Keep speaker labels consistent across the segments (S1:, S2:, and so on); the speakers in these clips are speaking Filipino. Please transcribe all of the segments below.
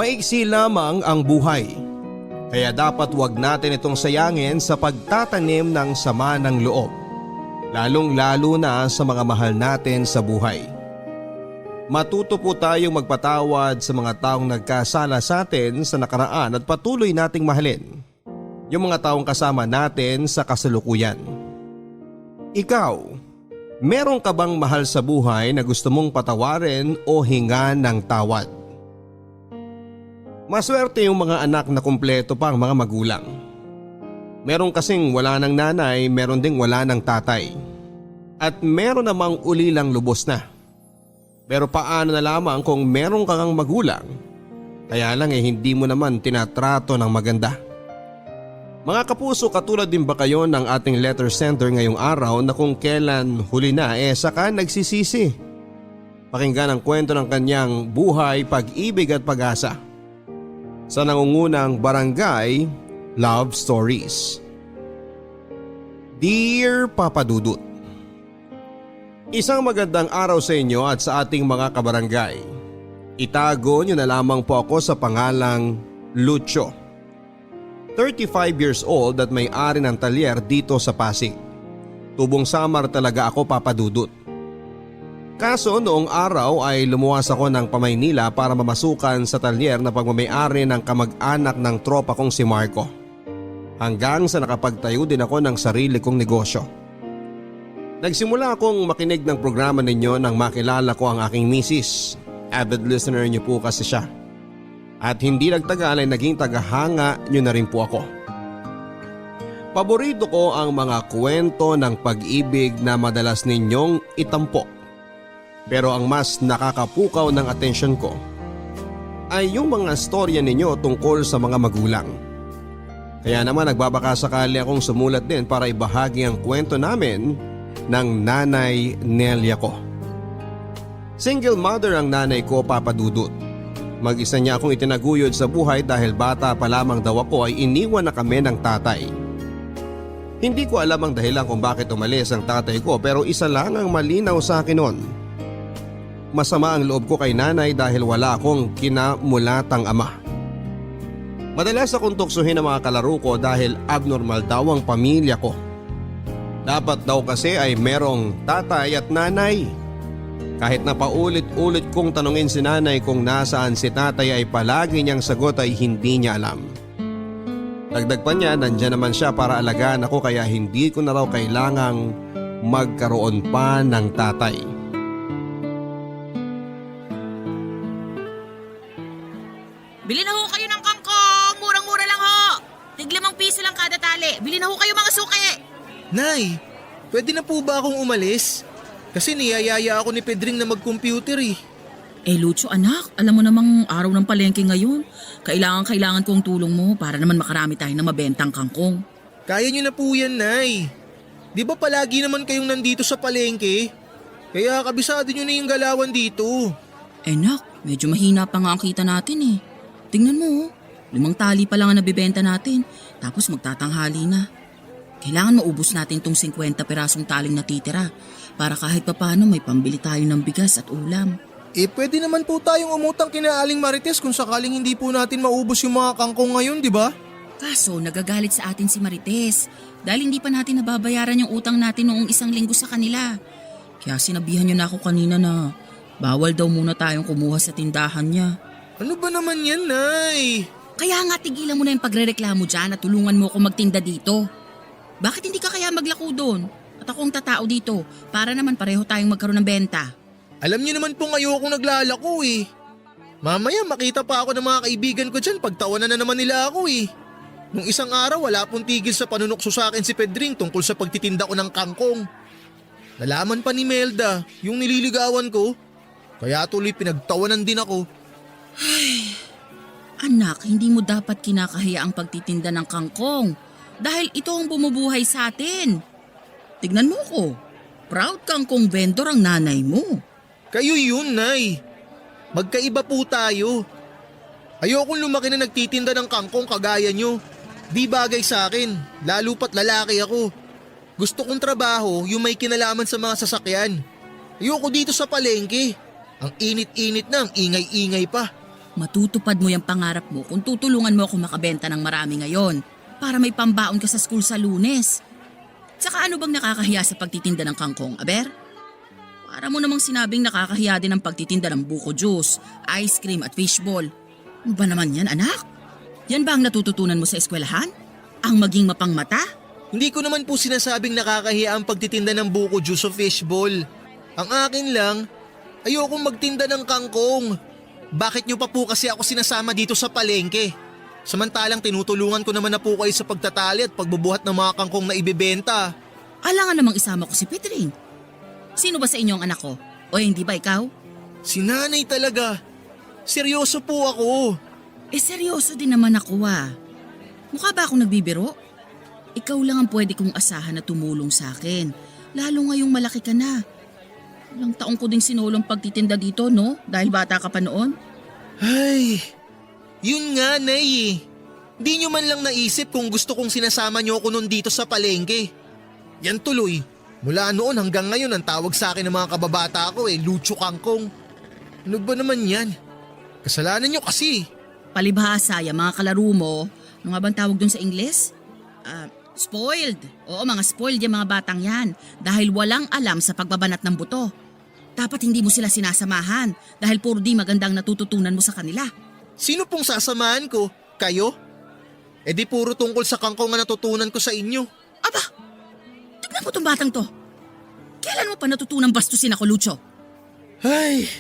S1: Maiksi lamang ang buhay. Kaya dapat wag natin itong sayangin sa pagtatanim ng sama ng loob. Lalong-lalo na sa mga mahal natin sa buhay. Matuto po tayong magpatawad sa mga taong nagkasala sa atin sa nakaraan at patuloy nating mahalin yung mga taong kasama natin sa kasalukuyan. Ikaw, meron ka bang mahal sa buhay na gusto mong patawarin o hingan ng tawad? Maswerte yung mga anak na kumpleto pa ang mga magulang. Meron kasing wala ng nanay, meron ding wala ng tatay. At meron namang ulilang lubos na. Pero paano na lamang kung meron kang magulang? Kaya lang hindi mo naman tinatrato ng maganda. Mga kapuso, katulad din ba kayo ng ating letter sender ngayong araw na kung kailan huli na saka nagsisisi? Pakinggan ang kwento ng kanyang buhay, pag-ibig at pag-asa sa nangungunang Barangay Love Stories. Dear Papa Dudut, isang magandang araw sa inyo at sa ating mga kabarangay. Itago niyo na lamang po ako sa pangalang Lucio. 35 years old at may-ari ng talyer dito sa Pasig. Tubong Samar talaga ako, Papa Dudut. Kaso noong araw ay lumuwas ako ng Pamaynila para mamasukan sa talyer na pagmamay-ari ng kamag-anak ng tropa kong si Marco. Hanggang sa nakapagtayo din ako ng sarili kong negosyo. Nagsimula akong makinig ng programa ninyo nang makilala ko ang aking misis. Avid listener niyo po kasi siya. At hindi nagtagal ay naging tagahanga niyo na rin po ako. Paborito ko ang mga kwento ng pag-ibig na madalas ninyong itampok. Pero ang mas nakakapukaw ng atensyon ko ay yung mga storya ninyo tungkol sa mga magulang. Kaya naman nagbabakasakali akong sumulat din para ibahagi ang kwento namin ng nanay Nelia ko. Single mother ang nanay ko, Papa Dudut. Mag-isa niya akong itinaguyod sa buhay dahil bata pa lamang daw ako ay iniwan na kami ng tatay. Hindi ko alam ang dahilan kung bakit umalis ang tatay ko pero isa lang ang malinaw sa akin noon. Masama ang loob ko kay nanay dahil wala akong kinamulatang ama. Madalas akong tuksuhin ang mga kalaro ko dahil abnormal daw ang pamilya ko. Dapat daw kasi ay merong tatay at nanay. Kahit na paulit-ulit kong tanungin si nanay kung nasaan si tatay ay palagi niyang sagot ay hindi niya alam. Dagdag pa niya, nandiyan naman siya para alagaan ako kaya hindi ko na raw kailangang magkaroon pa ng tatay.
S2: Bili na ho kayo ng kangkong! Murang-mura lang ho! tig-5 piso lang kada tali. Bili na ho kayo mga suki!
S3: Nay, pwede na po ba akong umalis? Kasi niyayaya ako ni Pedring na mag-computer eh.
S2: Lucio anak, alam mo namang araw ng palengke ngayon. Kailangan kong tulong mo para naman makarami tayo ng mabentang kangkong.
S3: Kaya niyo na po yan, Nay. Di ba palagi naman kayong nandito sa palengke? Kaya kabisado niyo na yung galawan dito.
S2: Nak, medyo mahina pa nga ang kita natin eh. Tingnan mo, 5 tali pa lang ang nabibenta natin, tapos magtatanghali na. Kailangan maubos natin tong 50 pirasong taling natitira para kahit papano may pambili tayo ng bigas at ulam.
S3: Pwede naman po tayong umutang kina Aling Marites kung sakaling hindi po natin maubos yung mga kangkong ngayon, di ba?
S2: Kaso nagagalit sa atin si Marites dahil hindi pa natin nababayaran yung utang natin noong 1 linggo sa kanila. Kaya sinabihan niyo na ako kanina na bawal daw muna tayong kumuha sa tindahan niya.
S3: Ano ba naman yan, Nay?
S2: Kaya nga tigilan mo na yung pagrereklamo dyan at tulungan mo ako magtinda dito. Bakit hindi ka kaya maglako doon? At ako ang tatao dito para naman pareho tayong magkaroon ng benta.
S3: Alam niyo naman pong ayokong naglalako eh. Mamaya makita pa ako ng mga kaibigan ko dyan pagtawanan na naman nila ako eh. Nung isang araw wala pong tigil sa panunokso sa akin si Pedring tungkol sa pagtitinda ko ng kangkong. Nalaman pa ni Melda yung nililigawan ko. Kaya tuloy pinagtawanan din ako.
S2: Ay, anak, hindi mo dapat kinakahiya ang pagtitinda ng kangkong dahil ito ang bumubuhay sa atin. Tignan mo ko, proud kangkong vendor ang nanay mo.
S3: Kayo yun, Nay. Magkaiba po tayo. Ayokong lumaki na nagtitinda ng kangkong kagaya nyo. Di bagay sa akin, lalo pat lalaki ako. Gusto kong trabaho yung may kinalaman sa mga sasakyan. Ayoko dito sa palengke. Ang init-init na, ang ingay-ingay pa.
S2: Matutupad mo yung pangarap mo kung tutulungan mo ako makabenta ng marami ngayon para may pambaon ka sa school sa Lunes. Tsaka ano bang nakakahiya sa pagtitinda ng kangkong, Aber? Para mo namang sinabing nakakahiya din ang pagtitinda ng buko juice, ice cream at fishball. Ano ba naman yan, anak? Yan ba ang natututunan mo sa eskwelahan? Ang maging mapangmata?
S3: Hindi ko naman po sinasabing nakakahiya ang pagtitinda ng buko juice o fishball. Ang akin lang, ayokong magtinda ng kangkong. Bakit nyo pa po kasi ako sinasama dito sa palengke? Samantalang tinutulungan ko naman na po kayo sa pagtatali at pagbubuhat ng mga kangkong na ibebenta.
S2: Alangan namang isama ko si Pedring. Sino ba sa inyo ang anak ko? O hindi ba ikaw?
S3: Si nanay talaga. Seryoso po ako.
S2: Seryoso din naman ako Mukha ba akong nagbibiro? Ikaw lang ang pwede kong asahan na tumulong sa akin. Lalo ngayong malaki ka na. Ilang taong ko ding sinulong pagtitinda dito, no? Dahil bata ka pa noon.
S3: Ay, yun nga, Nay. Di nyo man lang naisip kung gusto kong sinasama nyo ako nun dito sa palengke. Yan tuloy. Mula noon hanggang ngayon ang tawag sa akin ng mga kababata ko Lucho Kangkong. Ano ba naman yan? Kasalanan nyo kasi.
S2: Palibhasa, yung mga kalaro mo, ano nga bang tawag dun sa Ingles? Spoiled. Oo, mga spoiled yung mga batang yan dahil walang alam sa pagbabanat ng buto. Dapat hindi mo sila sinasamahan dahil puro di magandang natututunan mo sa kanila.
S3: Sino pong sasamahan ko? Kayo? Di puro tungkol sa kangkong na natutunan ko sa inyo.
S2: Aba, tignan mo tong batang to. Kailan mo pa natutunang bastusin ako, Lucho?
S3: Ay,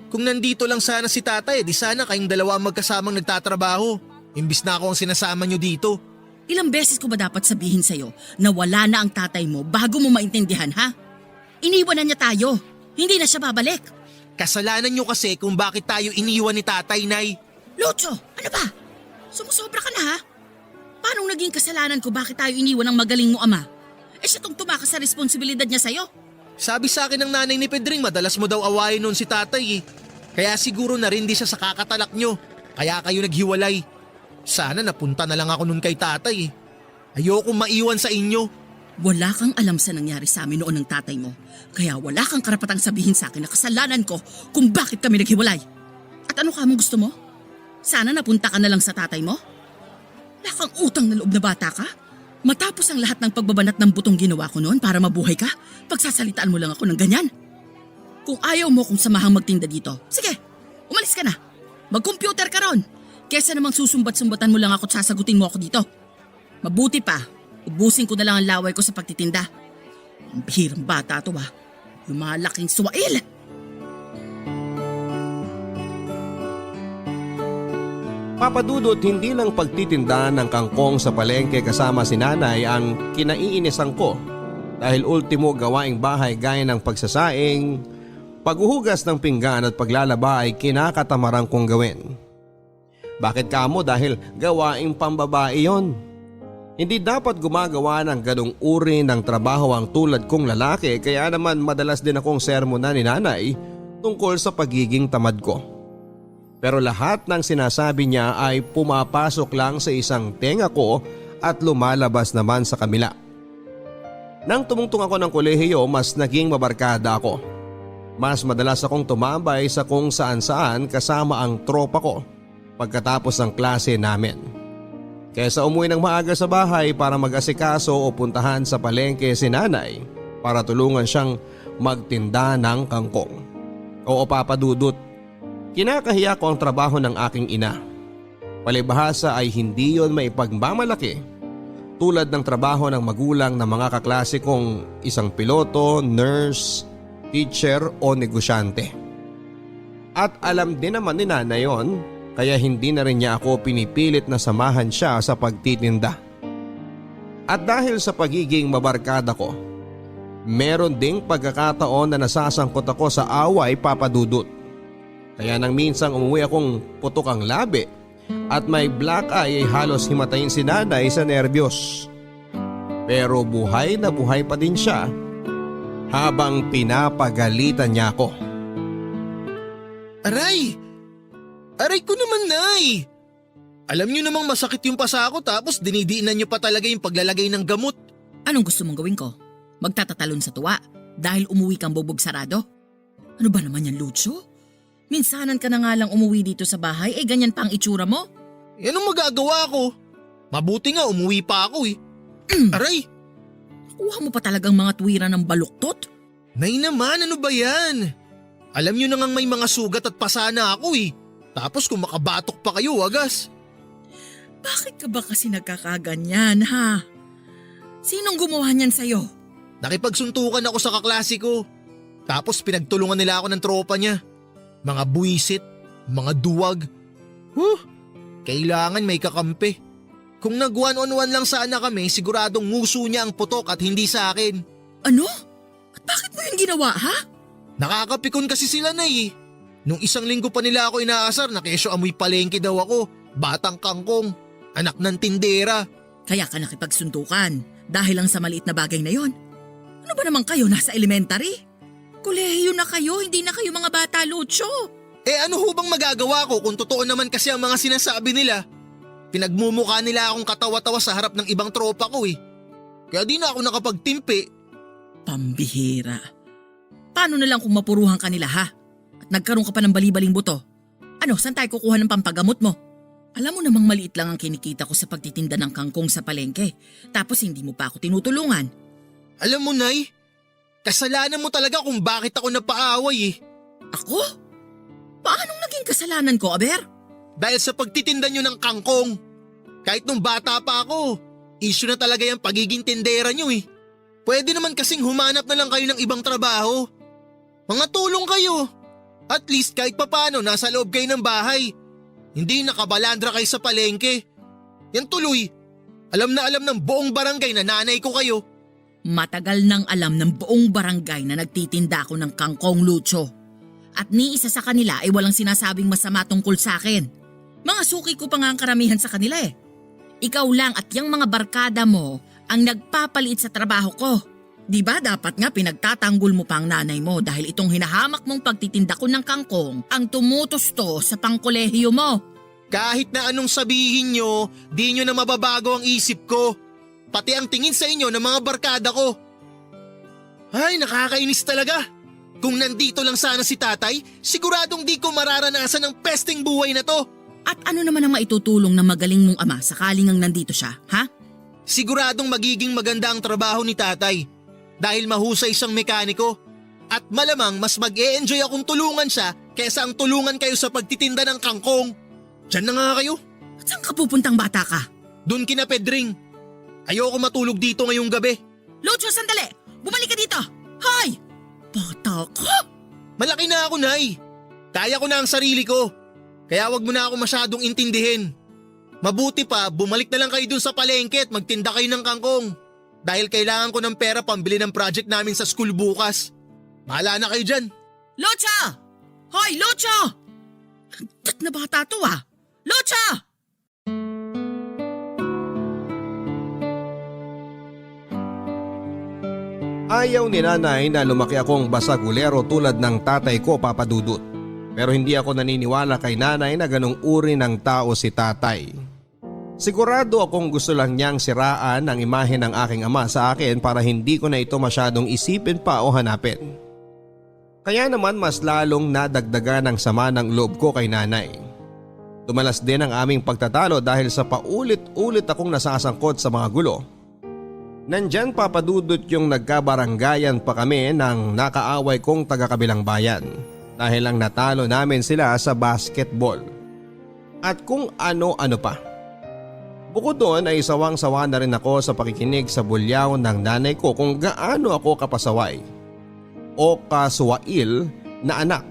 S3: kung nandito lang sana si tatay, di sana kayong dalawa ang magkasamang nagtatrabaho. Imbis na ako ang sinasama nyo dito.
S2: Ilang beses ko ba dapat sabihin sa'yo na wala na ang tatay mo bago mo maintindihan, ha? Iniwan na niya tayo. Hindi na siya babalik.
S3: Kasalanan nyo kasi kung bakit tayo iniwan ni tatay, Nay.
S2: Lucho, ano ba? Sumusobra ka na, ha? Paano naging kasalanan ko bakit tayo iniwan ng magaling mo ama? Siya tong tumakas sa responsibilidad niya sa'yo.
S3: Sabi sa akin ng nanay ni Pedring, madalas mo daw awayin noon si tatay Kaya siguro na rin di siya sa kakatalak nyo. Kaya kayo naghiwalay. Sana napunta na lang ako nun kay tatay Ayoko maiwan sa inyo.
S2: Wala kang alam sa nangyari sa amin noon ng tatay mo. Kaya wala kang karapatang sabihin sa akin na kasalanan ko kung bakit kami naghiwalay. At ano ka mong gusto mo? Sana napunta ka na lang sa tatay mo? Wala kang utang na loob na bata ka? Matapos ang lahat ng pagbabanat ng butong ginawa ko noon para mabuhay ka, pagsasalitaan mo lang ako ng ganyan. Kung ayaw mo kung samahang magtinda dito, sige, umalis ka na. Mag-computer ka ron. Kesa namang susumbat-sumbatan mo lang ako at sasagutin mo ako dito. Mabuti pa, ubusin ko na lang ang laway ko sa pagtitinda. Ang bihirang bata to Yung mga laking suwail.
S1: Papadudot, hindi lang pagtitinda ng kangkong sa palengke kasama si nanay ang kinaiinisan ko dahil ultimo gawaing bahay gaya ng pagsasaing, paghuhugas ng pinggan at paglalaba ay kinakatamaran kong gawin. Bakit kamo? Dahil gawaing pambabae yon. Hindi dapat gumagawa ng ganong uri ng trabaho ang tulad kong lalaki kaya naman madalas din akong sermonan ni nanay tungkol sa pagiging tamad ko. Pero lahat ng sinasabi niya ay pumapasok lang sa isang tenga ko at lumalabas naman sa kamila. Nang tumungtong ako ng kolehiyo, mas naging mabarkada ako. Mas madalas akong tumambay sa kung saan-saan kasama ang tropa ko pagkatapos ng klase namin. Kaysa umuwi ng maaga sa bahay para mag-asikaso o puntahan sa palengke si nanay para tulungan siyang magtinda ng kangkong. Oo, papadudot. Kinakahiya ko ang trabaho ng aking ina. Palibhasa ay hindi yon maipagmamalaki tulad ng trabaho ng magulang ng mga kaklase kong isang piloto, nurse, teacher o negosyante. At alam din naman ni nanay yon kaya hindi na rin niya ako pinipilit na samahan siya sa pagtitinda. At dahil sa pagiging mabarkada ko, meron ding pagkakataon na nasasangkot ako sa away, papadudot. Kaya nang minsang umuwi akong putok ang labi at may black eye ay halos himatayin si nanay sa nerbiyos. Pero buhay na buhay pa din siya habang pinapagalitan niya ako.
S3: Aray! Aray ko naman, Nay! Alam niyo namang masakit yung pasa ko tapos dinidiinan niyo pa talaga yung paglalagay ng gamot.
S2: Anong gusto mong gawin ko? Magtatatalon sa tuwa dahil umuwi kang bubog sarado? Ano ba naman yan, Lucho? Minsanan ka na nga lang umuwi dito sa bahay, ganyan pa ang itsura mo.
S3: Anong magagawa ko? Mabuti nga umuwi pa ako eh. Aray!
S2: Kuha mo pa talagang mga tuwiran ng baluktot?
S3: Nay naman, ano ba yan? Alam nyo na ngang may mga sugat at pasana ako eh. Tapos kung makabatok pa kayo, wagas.
S2: Bakit ka ba kasi nagkakaganyan, ha? Sinong gumawa niyan sa'yo?
S3: Nakipagsuntukan ako sa kaklase ko. Tapos pinagtulungan nila ako ng tropa niya. Mga buwisit, mga duwag. Kailangan may kakampi. Kung nag one-on-one lang sana kami, siguradong nguso niya ang putok at hindi sa akin.
S2: Ano? At bakit mo yung ginawa, ha?
S3: Nakakapikon kasi sila na eh. Nung isang linggo pa nila ako inaasar na kesyo amoy palengke daw ako. Batang kangkong, anak ng tindera.
S2: Kaya ka nakipagsuntukan dahil lang sa maliit na bagay na yon. Ano ba naman kayo, nasa elementary? Kolehiyo na kayo, hindi na kayo mga bata, Lucho.
S3: Ano ho bang magagawa ko kung totoo naman kasi ang mga sinasabi nila? Pinagmumukha nila akong katawa-tawa sa harap ng ibang tropa ko eh. Kaya di na ako nakapagtimpi.
S2: Pambihira. Paano na lang kung mapuruhan ka nila, ha? At nagkaroon ka pa ng bali-baling buto? Ano, saan tayo kukuha ng pampagamot mo? Alam mo namang maliit lang ang kinikita ko sa pagtitinda ng kangkong sa palengke. Tapos hindi mo pa ako tinutulungan.
S3: Alam mo, Nay, kasalanan mo talaga kung bakit ako napaaway eh.
S2: Ako? Paanong naging kasalanan ko, Aber?
S3: Dahil sa pagtitinda nyo ng kangkong. Kahit nung bata pa ako, issue na talaga yung pagiging tindera nyo eh. Pwede naman kasing humanap na lang kayo ng ibang trabaho. Mga tulong kayo. At least kahit papano nasa loob kayo ng bahay. Hindi nakabalandra kayo sa palengke. Yan tuloy. Alam na alam ng buong barangay na nanay ko kayo.
S2: Matagal nang alam ng buong barangay na nagtitinda ako ng kangkong, Lucho. At ni isa sa kanila ay walang sinasabing masama tungkol sa akin. Mga suki ko pa nga ang karamihan sa kanila eh. Ikaw lang at yung mga barkada mo ang nagpapaliit sa trabaho ko. Di ba dapat nga pinagtatanggol mo pa ang nanay mo dahil itong hinahamak mong pagtitinda ko ng kangkong ang tumutusto sa pangkolehiyo mo.
S3: Kahit na anong sabihin nyo, di nyo na mababago ang isip ko. Pati ang tingin sa inyo ng mga barkada ko. Ay, nakakainis talaga. Kung nandito lang sana si tatay, siguradong di ko mararanasan ang pesting buhay na to.
S2: At ano naman ang maitutulong ng magaling mong ama sakaling ang nandito siya, ha?
S3: Siguradong magiging maganda ang trabaho ni tatay dahil mahusay siyang mekaniko. At malamang mas mag-e-enjoy akong tulungan siya kaysa ang tulungan kayo sa pagtitinda ng kangkong. Diyan na nga kayo.
S2: At saan ka pupuntang bata ka?
S3: Doon kina Pedring. Ayoko matulog dito ngayong gabi.
S2: Lucho, sandali! Bumalik ka dito! Hoy! Bata ka?
S3: Malaki na ako, Nay. Kaya ko na ang sarili ko. Kaya wag mo na ako masyadong intindihin. Mabuti pa, bumalik na lang kayo dun sa palengke at magtinda kayo ng kangkong. Dahil kailangan ko ng pera pambili ng project namin sa school bukas. Bahala na kayo dyan.
S2: Lucho! Hoy, Lucho! Tat na bata to ah! Lucho!
S1: Ayaw ni nanay na lumaki akong basagulero tulad ng tatay ko, Papa Dudut. Pero hindi ako naniniwala kay nanay na ganong uri ng tao si tatay. Sigurado akong gusto lang niyang siraan ang imahe ng aking ama sa akin para hindi ko na ito masyadong isipin pa o hanapin. Kaya naman mas lalong nadagdagan ang sama ng loob ko kay nanay. Tumalas din ang aming pagtatalo dahil sa paulit-ulit akong nasasangkot sa mga gulo. Nandyan, Papa Dudut, yung nagkabaranggayan pa kami ng nakaaway kong taga-kabilang bayan dahil lang natalo namin sila sa basketball. At kung ano-ano pa. Bukod doon ay sawang-sawa na rin ako sa pakikinig sa bulyaw ng nanay ko kung gaano ako kapasaway o kasuwail na anak.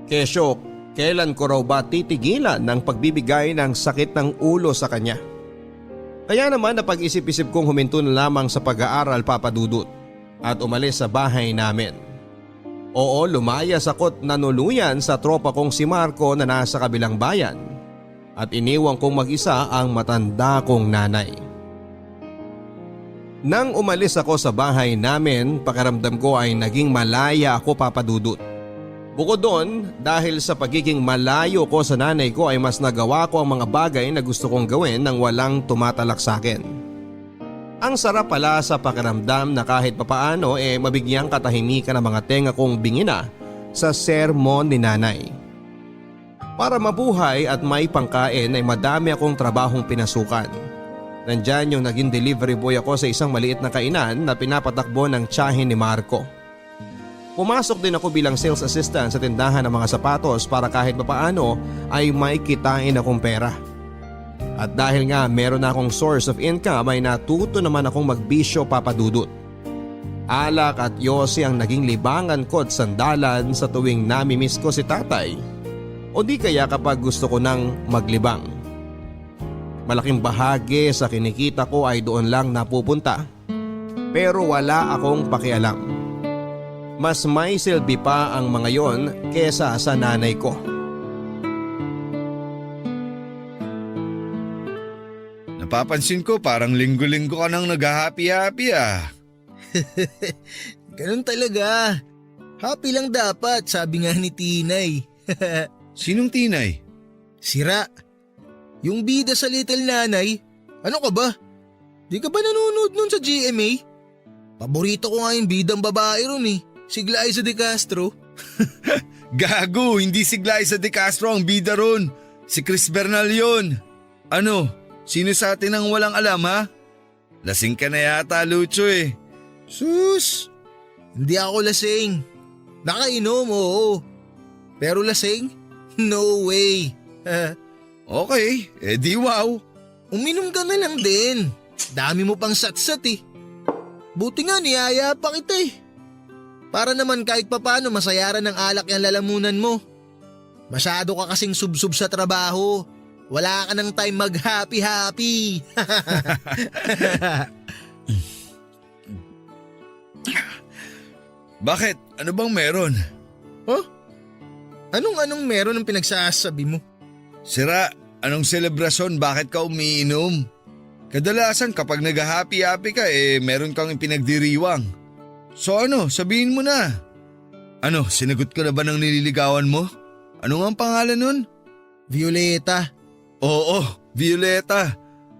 S1: Kesyo, kailan ko raw ba titigilan ng pagbibigay ng sakit ng ulo sa kanya? Kaya naman napag-isip-isip kong huminto na lamang sa pag-aaral, Papa Dudut, at umalis sa bahay namin. Oo, lumayas ako't nanuluyan sa tropa kong si Marco na nasa kabilang bayan at iniwang kong mag-isa ang matanda kong nanay. Nang umalis ako sa bahay namin, pakiramdam ko ay naging malaya ako, Papa Dudut. Bukod doon, dahil sa pagiging malayo ko sa nanay ko ay mas nagawa ko ang mga bagay na gusto kong gawin nang walang tumatalak sa akin. Ang sarap pala sa pakiramdam na kahit papaano mabigyang katahimikan ng mga tenga kong bingina sa sermon ni nanay. Para mabuhay at may pangkain ay madami akong trabahong pinasukan. Nandyan yung naging delivery boy ako sa isang maliit na kainan na pinapatakbo ng tiyahin ni Marco. Pumasok din ako bilang sales assistant sa tindahan ng mga sapatos para kahit papaano ay may kitain akong pera. At dahil nga meron na akong source of income ay natuto naman akong magbisyo papadudot. Alak at yosi ang naging libangan ko at sandalan sa tuwing namimiss ko si tatay o di kaya kapag gusto ko nang maglibang. Malaking bahagi sa kinikita ko ay doon lang napupunta pero wala akong pakialam. Mas may silbi pa ang mga yon kesa sa nanay ko.
S4: Napapansin ko parang linggo-linggo ka nang nag-happy-happy ah.
S3: Ganun talaga. Happy lang dapat, sabi nga ni Tinay.
S4: Sinong Tinay?
S3: Sira. Yung bida sa Little Nanay. Ano ka ba? Di ka ba nanonood nun sa GMA? Paborito ko nga yung bidang babae ron eh. Si Glyza De Castro.
S4: Gago, hindi si Glyza De Castro ang bida ron. Si Chris Bernal yun. Ano, sino sa atin ang walang alam ha? Lasing ka na yata, Lucho eh.
S3: Sus! Hindi ako lasing. Nakainom, oo. Pero lasing? No way.
S4: Okay, edi wow.
S3: Uminom ka na lang din. Dami mo pang satsat eh. Buti nga niyaya pa kita eh. Para naman kahit papano masayaran ng alak yung lalamunan mo. Masyado ka kasing subsub sa trabaho. Wala ka ng time mag-happy-happy.
S4: Bakit? Ano bang meron?
S3: Huh? Anong meron ng pinagsasabi mo?
S4: Sira, anong selebrasyon? Bakit ka umiinom? Kadalasan kapag nag-happy-happy ka meron kang ipinagdiriwang. So ano, sabihin mo na. Ano, sinagot ko na ba ng nililigawan mo? Ano nga ang pangalan nun?
S3: Violeta.
S4: Oo, Violeta.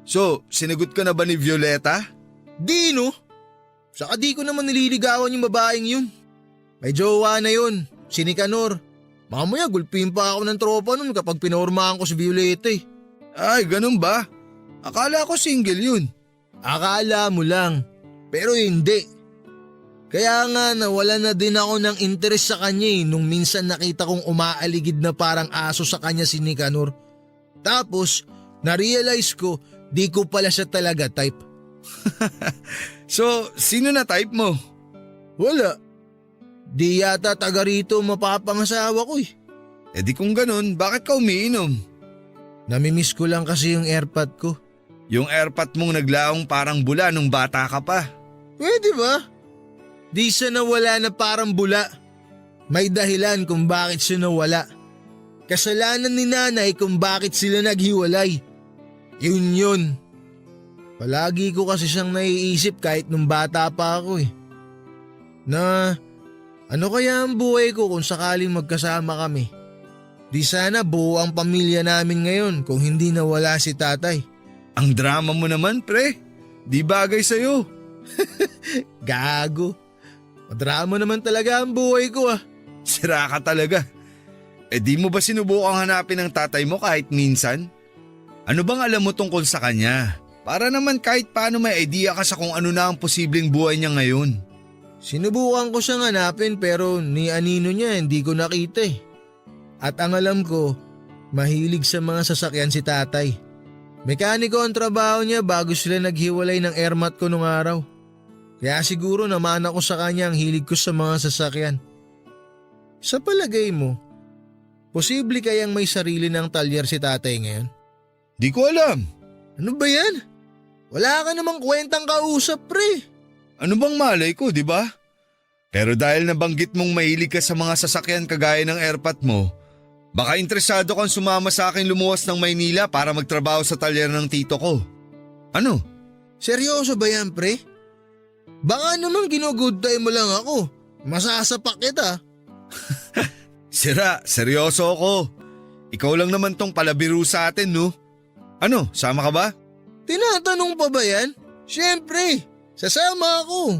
S4: So, sinagot ka na ba ni Violeta?
S3: Di no. Saka di ko naman nililigawan yung babaeng yun. May jowa na yun, si Nicanor. Mamaya gulpin pa ako ng tropa nun kapag pinormahan ko si Violeta eh.
S4: Ay, ganun ba? Akala ko single yun.
S3: Akala mo lang, pero hindi. Kaya nga nawala na din ako ng interes sa kanya nung minsan nakita kong umaaligid na parang aso sa kanya si Nicanor. Tapos, na-realize ko, di ko pala siya talaga type.
S4: So, sino na type mo?
S3: Wala. Di yata taga rito mapapangasawa ko eh.
S4: E di kung ganun, bakit ka umiinom?
S3: Namimiss ko lang kasi yung airpod ko.
S4: Yung airpot mong naglaong parang bula nung bata ka pa.
S3: Pwede ba? Di siya nawala na parang bula. May dahilan kung bakit siya nawala. Kasalanan ni nanay kung bakit sila naghiwalay. Yun. Palagi ko kasi siyang naiisip kahit nung bata pa ako eh. Na ano kaya ang buhay ko kung sakaling magkasama kami? Di sana buo ang pamilya namin ngayon kung hindi nawala si tatay.
S4: Ang drama mo naman, pre. Di bagay sa'yo.
S3: Gago. Madrama naman talaga ang buhay ko ah.
S4: Sira ka talaga. E di mo ba sinubukang hanapin ang tatay mo kahit minsan? Ano bang alam mo tungkol sa kanya? Para naman kahit paano may idea ka sa kung ano na ang posibleng buhay niya ngayon.
S3: Sinubukan ko siyang hanapin pero ni anino niya hindi ko nakita eh. At ang alam ko, mahilig sa mga sasakyan si tatay. Mekaniko ang trabaho niya bago sila naghiwalay ng airmat ko nung araw. Kaya siguro naman ako sa kanya ang hilig ko sa mga sasakyan. Sa palagay mo, posible kayang may sarili ng talyer si tatay ngayon?
S4: Di ko alam.
S3: Ano ba yan? Wala ka namang kwentang kausap pre.
S4: Ano bang malay ko, di ba? Pero dahil nabanggit mong mahilig ka sa mga sasakyan kagaya ng airpot mo, baka interesado kang sumama sa akin lumuwas ng Maynila para magtrabaho sa talyer ng tito ko. Ano?
S3: Seryoso ba yan pre? Baka naman ginugood time mo lang ako. Masasapak kita.
S4: Sira, seryoso ako. Ikaw lang naman tong palabiro sa atin, no? Ano, sama ka ba?
S3: Tinatanong pa ba yan? Siyempre, sasama ako.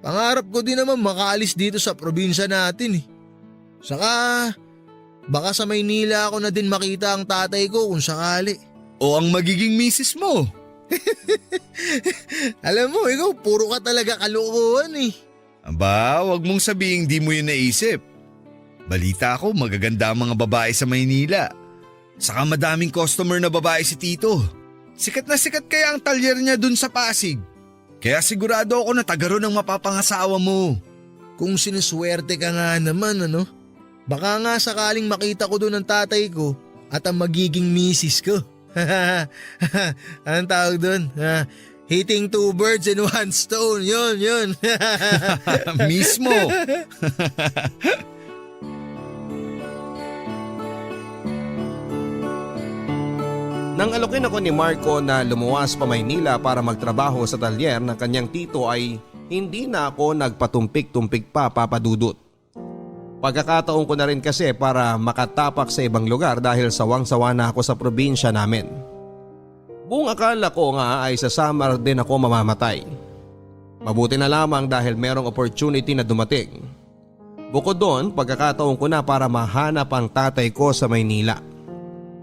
S3: Pangarap ko din naman makaalis dito sa probinsya natin eh. Saka baka sa Maynila ako na din makita ang tatay ko kung sakali.
S4: O ang magiging misis mo.
S3: Alam mo, ikaw puro ka talaga kalokohan eh.
S4: Aba, wag mong sabihin di mo yun naisip. Balita ko magaganda ang mga babae sa Maynila. Saka madaming customer na babae si Tito. Sikat na sikat kaya ang talyer niya dun sa Pasig. Kaya sigurado ako na taga ron ang mapapangasawa mo.
S3: Kung sinuswerte ka nga naman ano. Baka nga sakaling makita ko doon ang tatay ko at ang magiging misis ko. Anong tawag doon? Hitting two birds in one stone. Yun.
S4: Mismo.
S1: Nang alokin ako ni Marco na lumuwas pa Maynila para magtrabaho sa talyer ng kanyang tito ay hindi na ako nagpatumpik-tumpik pa, Papa Dudut. Pagkakataon ko na rin kasi para makatapak sa ibang lugar dahil sawang-sawa na ako sa probinsya namin. Buong akala ko nga ay sa summer din ako mamamatay. Mabuti na lamang dahil merong opportunity na dumating. Bukod doon, pagkakataon ko na para mahanap ang tatay ko sa Maynila.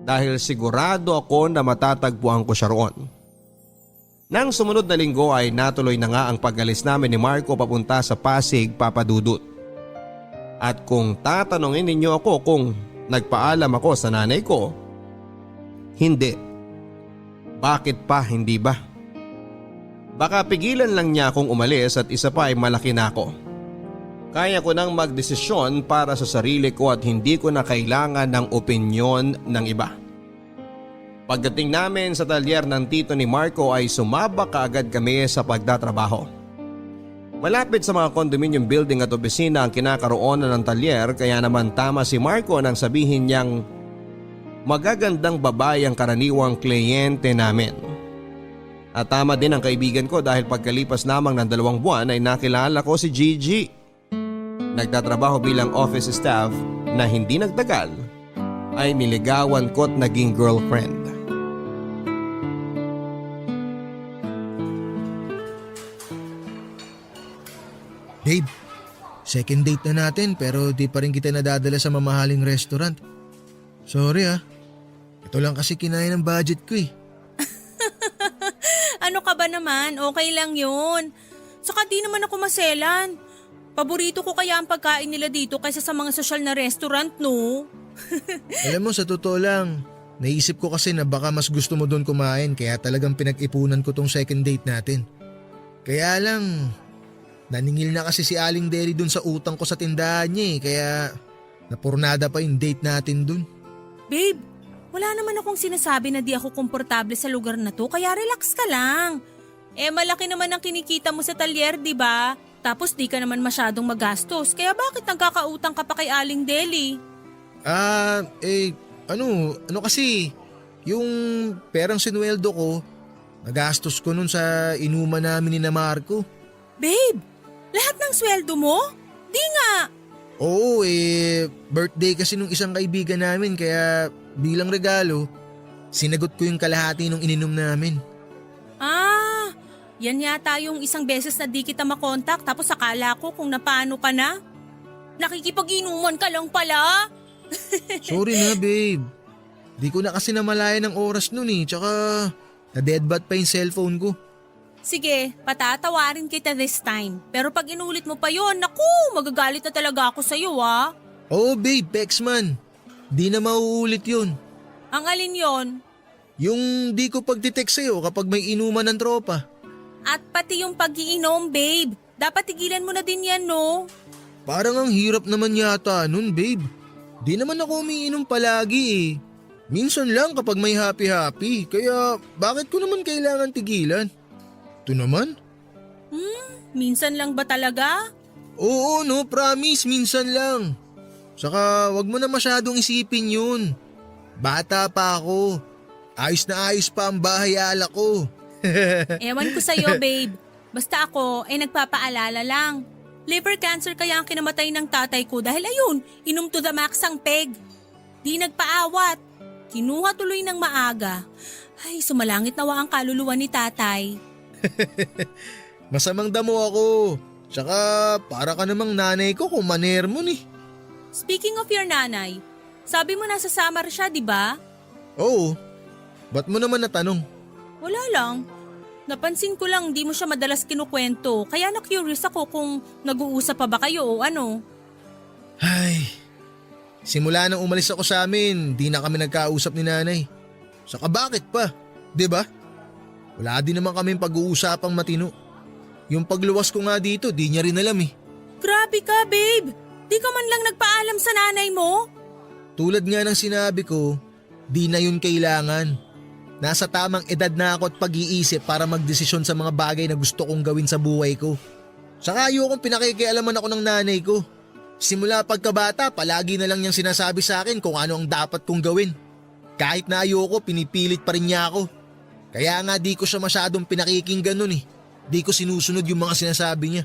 S1: Dahil sigurado ako na matatagpuan ko siya roon. Nang sumunod na linggo ay natuloy na nga ang pag-alis namin ni Marco papunta sa Pasig, Papa Dudut. At kung tatanungin ninyo ako kung nagpaalam ako sa nanay ko, hindi. Bakit pa hindi ba? Baka pigilan lang niya akong umalis at isa pa ay malaki na ako. Kaya ko nang magdesisyon para sa sarili ko at hindi ko na kailangan ng opinyon ng iba. Pagdating namin sa talyer ng tito ni Marco ay sumabak kaagad kami sa pagtatrabaho. Malapit sa mga condominium building at opisina ang kinakaroon ng talyer kaya naman tama si Marco nang sabihin niyang magagandang babae ang karaniwang kliyente namin. At tama din ang kaibigan ko dahil pagkalipas lamang ng 2 buwan ay nakilala ko si Gigi. Nagtatrabaho bilang office staff na hindi nagtagal ay niligawan ko't naging girlfriend.
S3: Babe, second date na natin pero di pa rin kita nadadala sa mamahaling restaurant. Sorry ito lang kasi kinaya ng budget ko eh.
S5: Ano ka ba naman? Okay lang yun. Saka di naman ako maselan. Paborito ko kaya ang pagkain nila dito kaysa sa mga sosyal na restaurant, no?
S3: Alam mo, sa totoo lang, naisip ko kasi na baka mas gusto mo doon kumain kaya talagang pinag-ipunan ko tong second date natin. Kaya lang, naningil na kasi si Aling Deli doon sa utang ko sa tindahan niya kaya napurnada pa yung date natin doon.
S5: Babe, wala naman akong sinasabi na di ako komportable sa lugar na to kaya relax ka lang. Malaki naman ang kinikita mo sa talyer, di ba? Tapos di ka naman masyadong magastos kaya bakit nagkakautang ka pa kay Aling Deli?
S3: Ano kasi, yung perang sinuweldo ko, nagastos ko nun sa inuman namin ni na Marco.
S5: Babe, lahat ng sweldo mo? Di nga!
S3: Oo birthday kasi nung isang kaibigan namin kaya bilang regalo, sinagot ko yung kalahati nung ininom namin.
S5: Yan yata yung isang beses na di kita makontak tapos akala ko kung napaano ka na. Nakikipag-inuman ka lang pala.
S3: Sorry na babe, di ko na kasi namalayan ng oras nun tsaka na-deadbat pa yung cellphone ko.
S5: Sige, patatawarin kita this time. Pero pag inulit mo pa yon, naku, magagalit na talaga ako sa'yo
S3: Oo babe, Pexman, di na mauulit yun.
S5: Ang alin yon?
S3: Yung di ko pagdetect sa'yo kapag may inuman ng tropa.
S5: At pati yung pag-iinom, babe. Dapat tigilan mo na din yan, no?
S3: Parang ang hirap naman yata nun, babe. Di naman ako umiinom palagi Minsan lang kapag may happy-happy. Kaya bakit ko naman kailangan tigilan? Ito naman?
S5: Minsan lang ba talaga?
S3: Oo, no, promise, minsan lang. Saka wag mo na masyadong isipin yun. Bata pa ako. Ayos na ayos pa ang bahay ala ko.
S5: Ewan ko sa'yo, babe. Basta ako ay nagpapaalala lang. Liver cancer kaya ang kinamatay ng tatay ko dahil ayun, inom to the max ang peg. Di nagpaawat. Kinuha tuloy ng maaga. Ay, sumalangit nawa ang kaluluwa ni tatay.
S3: Masamang damo ako. Tsaka para ka namang nanay ko kung maner mo ni.
S5: Speaking of your nanay, sabi mo nasa Samar siya, di ba?
S3: Oo. Ba't mo naman natanong?
S5: Wala lang. Napansin ko lang di mo siya madalas kinukwento, kaya na-curious ako kung nag-uusap pa ba kayo o ano.
S3: Ay, simula nang umalis ako sa amin, di na kami nagkausap ni nanay. Saka bakit pa? 'Di ba? Wala din naman kaming pag-uusapang matino. Yung pagluwas ko nga dito, di niya rin alam eh.
S5: Grabe ka, babe! Di ka man lang nagpaalam sa nanay mo?
S3: Tulad nga ng sinabi ko, di na yun kailangan. Nasa tamang edad na ako at pag-iisip para magdesisyon sa mga bagay na gusto kong gawin sa buhay ko. Saka ayokong pinakikialaman ako ng nanay ko. Simula pagkabata, palagi na lang niyang sinasabi sa akin kung ano ang dapat kong gawin. Kahit na ayoko, pinipilit pa rin niya ako. Kaya nga di ko siya masyadong pinakikinggan nun eh. Di ko sinusunod yung mga sinasabi niya.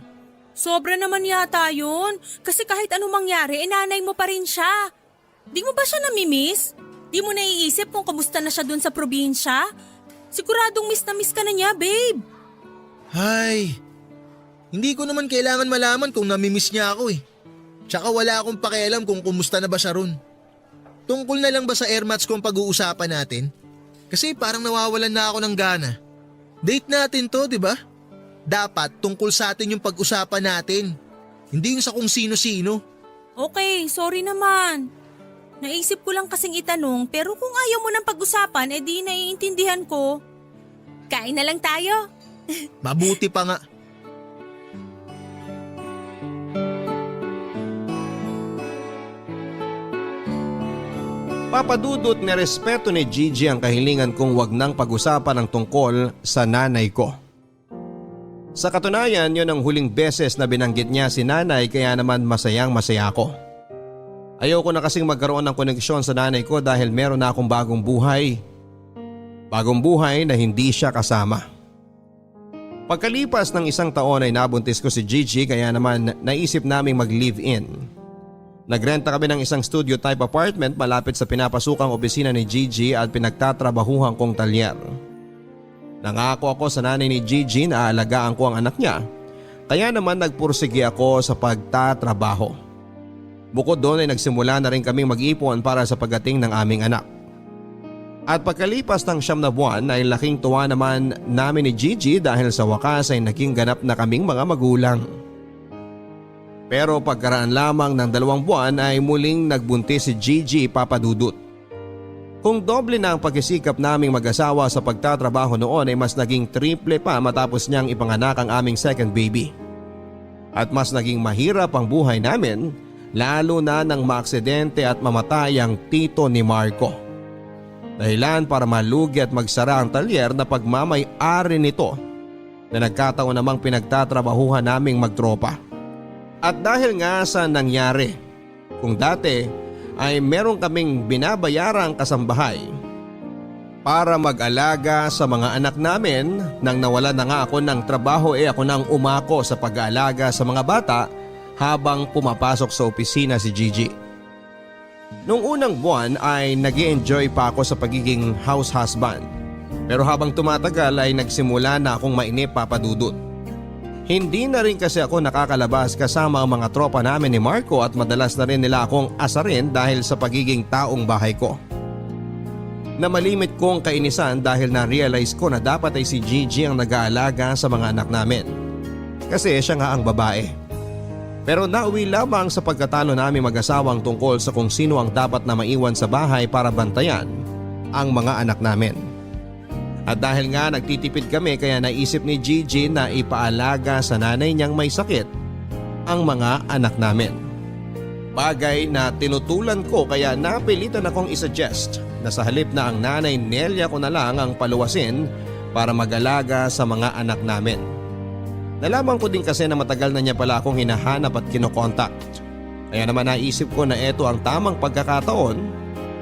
S5: Sobra naman yata yun. Kasi kahit anong mangyari, nanay mo pa rin siya. Di mo ba siya namimiss? Di mo naiisip kung kamusta na siya dun sa probinsya? Siguradong miss na miss ka na niya, babe.
S3: Ay, hindi ko naman kailangan malaman kung namimiss niya ako eh. Tsaka wala akong pakialam kung kumusta na ba siya ron. Tungkol na lang ba sa airmats kung pag-uusapan natin? Kasi parang nawawalan na ako ng gana. Date natin to, di ba? Dapat tungkol sa atin yung pag-usapan natin. Hindi yung sa kung sino-sino.
S5: Okay, sorry naman. Naisip ko lang kasing itanong pero kung ayaw mo ng pag-usapan, di naiintindihan ko. Kain na lang tayo.
S3: Mabuti pa nga.
S1: Papadudot na respeto ni Gigi ang kahilingan kong wag nang pag-usapan ang tungkol sa nanay ko. Sa katunayan, yon ang huling beses na binanggit niya si nanay kaya naman masayang masaya ako. Ayoko na kasing magkaroon ng koneksyon sa nanay ko dahil meron na akong bagong buhay. Bagong buhay na hindi siya kasama. Pagkalipas ng 1 taon ay nabuntis ko si Gigi kaya naman naisip naming mag-live-in. Nagrenta kami ng isang studio type apartment malapit sa pinapasukang opisina ni Gigi at pinagtatrabahuhan kong talyer. Nangako ako sa nanay ni Gigi na aalagaan ko ang anak niya kaya naman nagpursige ako sa pagtatrabaho. Bukod doon ay nagsimula na rin kaming mag-ipon para sa pagdating ng aming anak. At pagkalipas ng 9 na buwan ay laking tuwa naman namin ni Gigi dahil sa wakas ay naging ganap na kaming mga magulang. Pero pagkaraan lamang ng 2 buwan ay muling nagbuntis si Gigi papadudot. Kung doble na ang pagsisikap naming mag-asawa sa pagtatrabaho noon ay mas naging triple pa matapos niyang ipanganak ang aming second baby. At mas naging mahirap ang buhay namin lalo na nang maaksidente at mamatay ang tito ni Marco. Dahilan para malugi at magsara ang talyer na pagmamay-ari nito na nagkataon namang pinagtatrabahuhan naming magtropa. At dahil nga sa nangyari, kung dati ay meron kaming binabayarang kasambahay para mag-alaga sa mga anak namin nang nawala na nga ako ng trabaho ako nang umako sa pag-aalaga sa mga bata habang pumapasok sa opisina si Gigi. Noong unang buwan ay nag-i-enjoy pa ako sa pagiging house husband. Pero habang tumatagal ay nagsimula na akong mainip papadudot. Hindi na rin kasi ako nakakalabas kasama ang mga tropa namin ni Marco at madalas na rin nila akong asarin dahil sa pagiging taong bahay ko. Na malimit kong kainisan dahil na-realize ko na dapat ay si Gigi ang nag-aalaga sa mga anak namin. Kasi siya nga ang babae. Pero nauwi lamang sa pagkatalo namin mag-asawang tungkol sa kung sino ang dapat na maiwan sa bahay para bantayan ang mga anak namin. At dahil nga nagtitipid kami kaya naisip ni Gigi na ipaalaga sa nanay niyang may sakit ang mga anak namin. Bagay na tinutulan ko kaya napilitan akong isuggest na sa halip na ang nanay Nelia ko na lang ang paluwasin para mag-alaga sa mga anak namin. Nalaman ko din kasi na matagal na niya pala akong hinahanap at kinokontak. Kaya naman naisip ko na ito ang tamang pagkakataon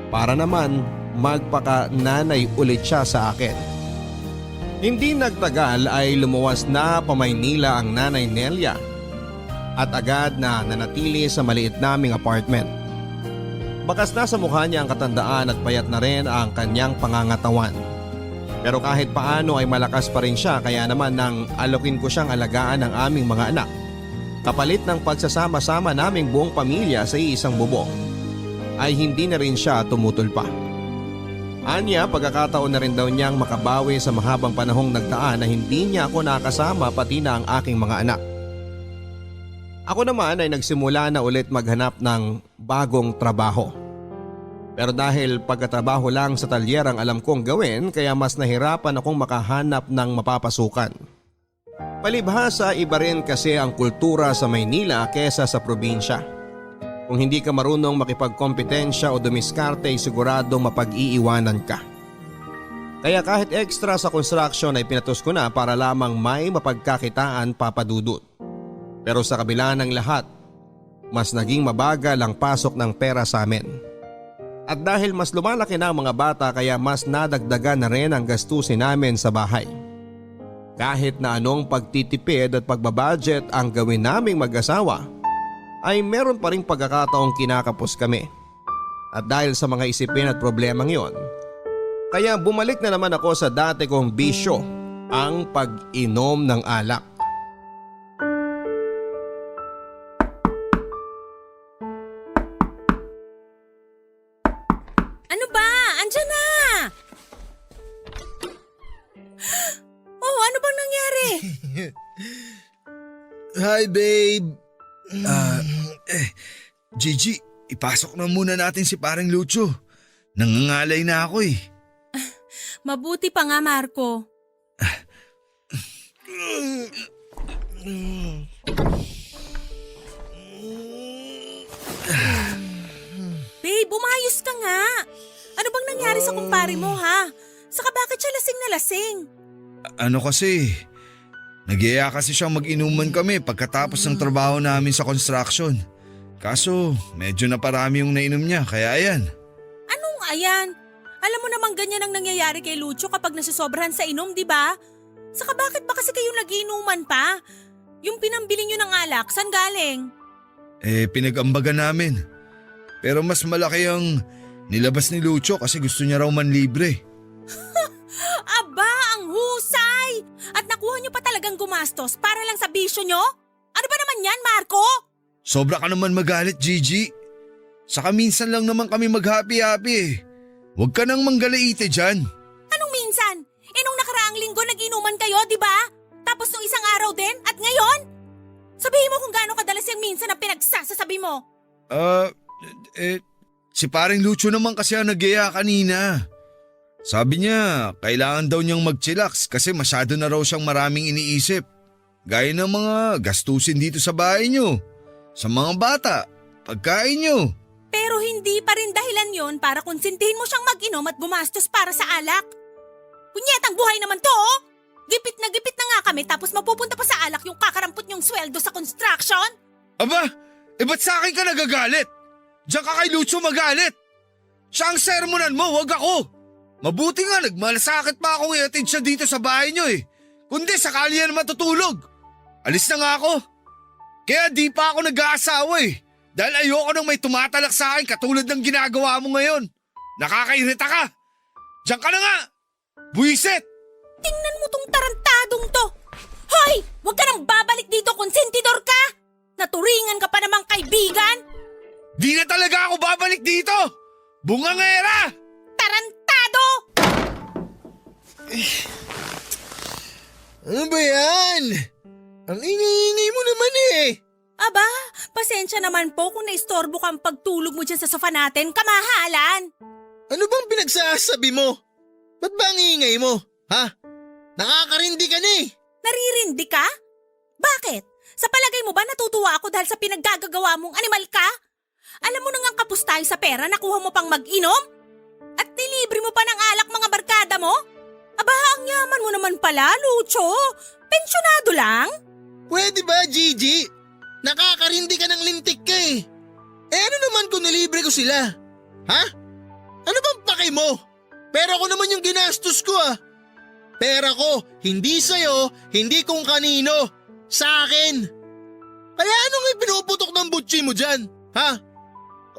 S1: para naman magpaka-nanay ulit siya sa akin. Hindi nagtagal ay lumuwas na pa Maynila ang nanay Nelia at agad na nanatili sa maliit naming apartment. Bakas na sa mukha niya ang katandaan at payat na rin ang kanyang pangangatawan. Pero kahit paano ay malakas pa rin siya kaya naman nang alokin ko siyang alagaan ng aming mga anak. kapalit ng pagsasama-sama naming buong pamilya sa iisang bubong, ay hindi na rin siya tumutol pa. Anya, pagkakataon na rin daw niyang makabawi sa mahabang panahong nagdaan na hindi niya ako nakasama pati na ang aking mga anak. Ako naman ay nagsimula na ulit maghanap ng bagong trabaho. Pero dahil pagkatrabaho lang sa talyer ang alam kong gawin, kaya mas nahirapan akong makahanap ng mapapasukan. Palibhasa, iba rin kasi ang kultura sa Maynila kesa sa probinsya. Kung hindi ka marunong makipagkompetensya o dumiskarte ay siguradong mapag-iiwanan ka. Kaya kahit extra sa construction ay pinatos ko na para lamang may mapagkakitaan papadudot. Pero sa kabila ng lahat, mas naging mabagal ang pasok ng pera sa amin. At dahil mas lumalaki na ang mga bata kaya mas nadagdagan na rin ang gastusin namin sa bahay. Kahit na anong pagtitipid at pagbabudget ang gawin naming mag-asawa, ay meron pa ring pagkakataong kinakapos kami. At dahil sa mga isipin at problemang yon, kaya bumalik na naman ako sa dati kong bisyo, ang pag-inom ng alak.
S5: Ano ba? Andiyan na! Oh, ano bang nangyari?
S4: Hi, babe. Gigi, ipasok na muna natin si parang Lucho. Nangangalay na ako eh.
S5: Mabuti pa nga, Marco. Babe, umayos ka nga. Ano bang nangyari sa kumpare mo, ha? Saka bakit siya lasing na lasing?
S4: Ano kasi, nag-iaya kasi siyang mag-inuman kami pagkatapos ng trabaho namin sa construction. Kaso, medyo naparami yung nainom niya, kaya ayan.
S5: Anong ayan? Alam mo namang ganyan ang nangyayari kay Lucho kapag nasusobrahan sa inom, di ba? Saka bakit ba kasi kayo nag-iinuman pa? Yung pinambili nyo ng alak, saan galing?
S4: Pinag-ambagan namin. Pero mas malaki ang nilabas ni Lucho kasi gusto niya raw manlibre.
S5: Aba, ang husay! At nakuha nyo pa talagang gumastos para lang sa bisyo nyo? Ano ba naman yan, Marco?
S4: Sobra ka naman magalit, Gigi. Saka minsan lang naman kami mag-happy-happy eh. Huwag ka nang manggalaite dyan.
S5: Anong minsan? Nung nakaraang linggo nag-inuman kayo, di ba? Tapos nung isang araw din at ngayon? Sabihin mo kung gaano kadalas yung minsan na pinagsasasabi mo.
S4: Si paring Lucho naman kasi ang nag-iaya kanina. Sabi niya, kailangan daw niyang mag-chillax kasi masyado na raw siyang maraming iniisip. Gaya ng mga gastusin dito sa bahay niyo, sa mga bata, pagkain niyo.
S5: Pero hindi pa rin dahilan yon para konsintihin mo siyang mag-inom at gumastos para sa alak. Punyetang buhay naman to, oh! Gipit na nga kami tapos mapupunta pa sa alak yung kakarampot niyong sweldo sa construction?
S4: Aba, ba't sa akin ka nagagalit? Diyan ka kay Lucho magalit. Siya ang sermonan mo, wag ako. Mabuti nga nagmalasakit pa akong iatid siya dito sa bahay niyo eh. Kundi sakali yan matutulog. Alis na nga ako. Kaya di pa ako nag-aasawa eh. Dahil ayoko nang may tumatalak sa akin katulad ng ginagawa mo ngayon. Nakakairita ka. Diyan ka na nga. Buisit.
S5: Tingnan mo tong tarantadong to. Hoy! Huwag ka nang babalik dito, konsentidor ka! Naturingan ka pa namang kaibigan!
S4: Di na talaga ako babalik dito. Bungangera!
S5: Tarantado!
S3: Ano ba yan? Ang ingay-ingay mo naman eh.
S5: Aba, pasensya naman po kung naistorbo kang pagtulog mo dyan sa sofa natin, kamahalan!
S3: Ano bang pinagsasabi mo? Ba't ba ang ingay mo? Ha? Nakakarindi ka na eh.
S5: Naririndi ka? Bakit? Sa palagay mo ba natutuwa ako dahil sa pinaggagawa mong animal ka? Alam mo na ngang kapos tayo sa pera, nakuha mo pang mag-inom? At nilibre mo pa ng alak mga barkada mo? Aba, ang yaman mo naman pala, Lucho. Pensyonado lang?
S3: Pwede ba, Gigi? Nakakarindi ka ng lintik ka eh. Ano naman kung nilibre ko sila? Ha? Ano bang pake mo? Pera ko naman yung ginastos ko ah. Pera ko, hindi sa'yo, hindi kung kanino. Sa akin. Kaya anong pinuputok ng butsi mo dyan? Ha?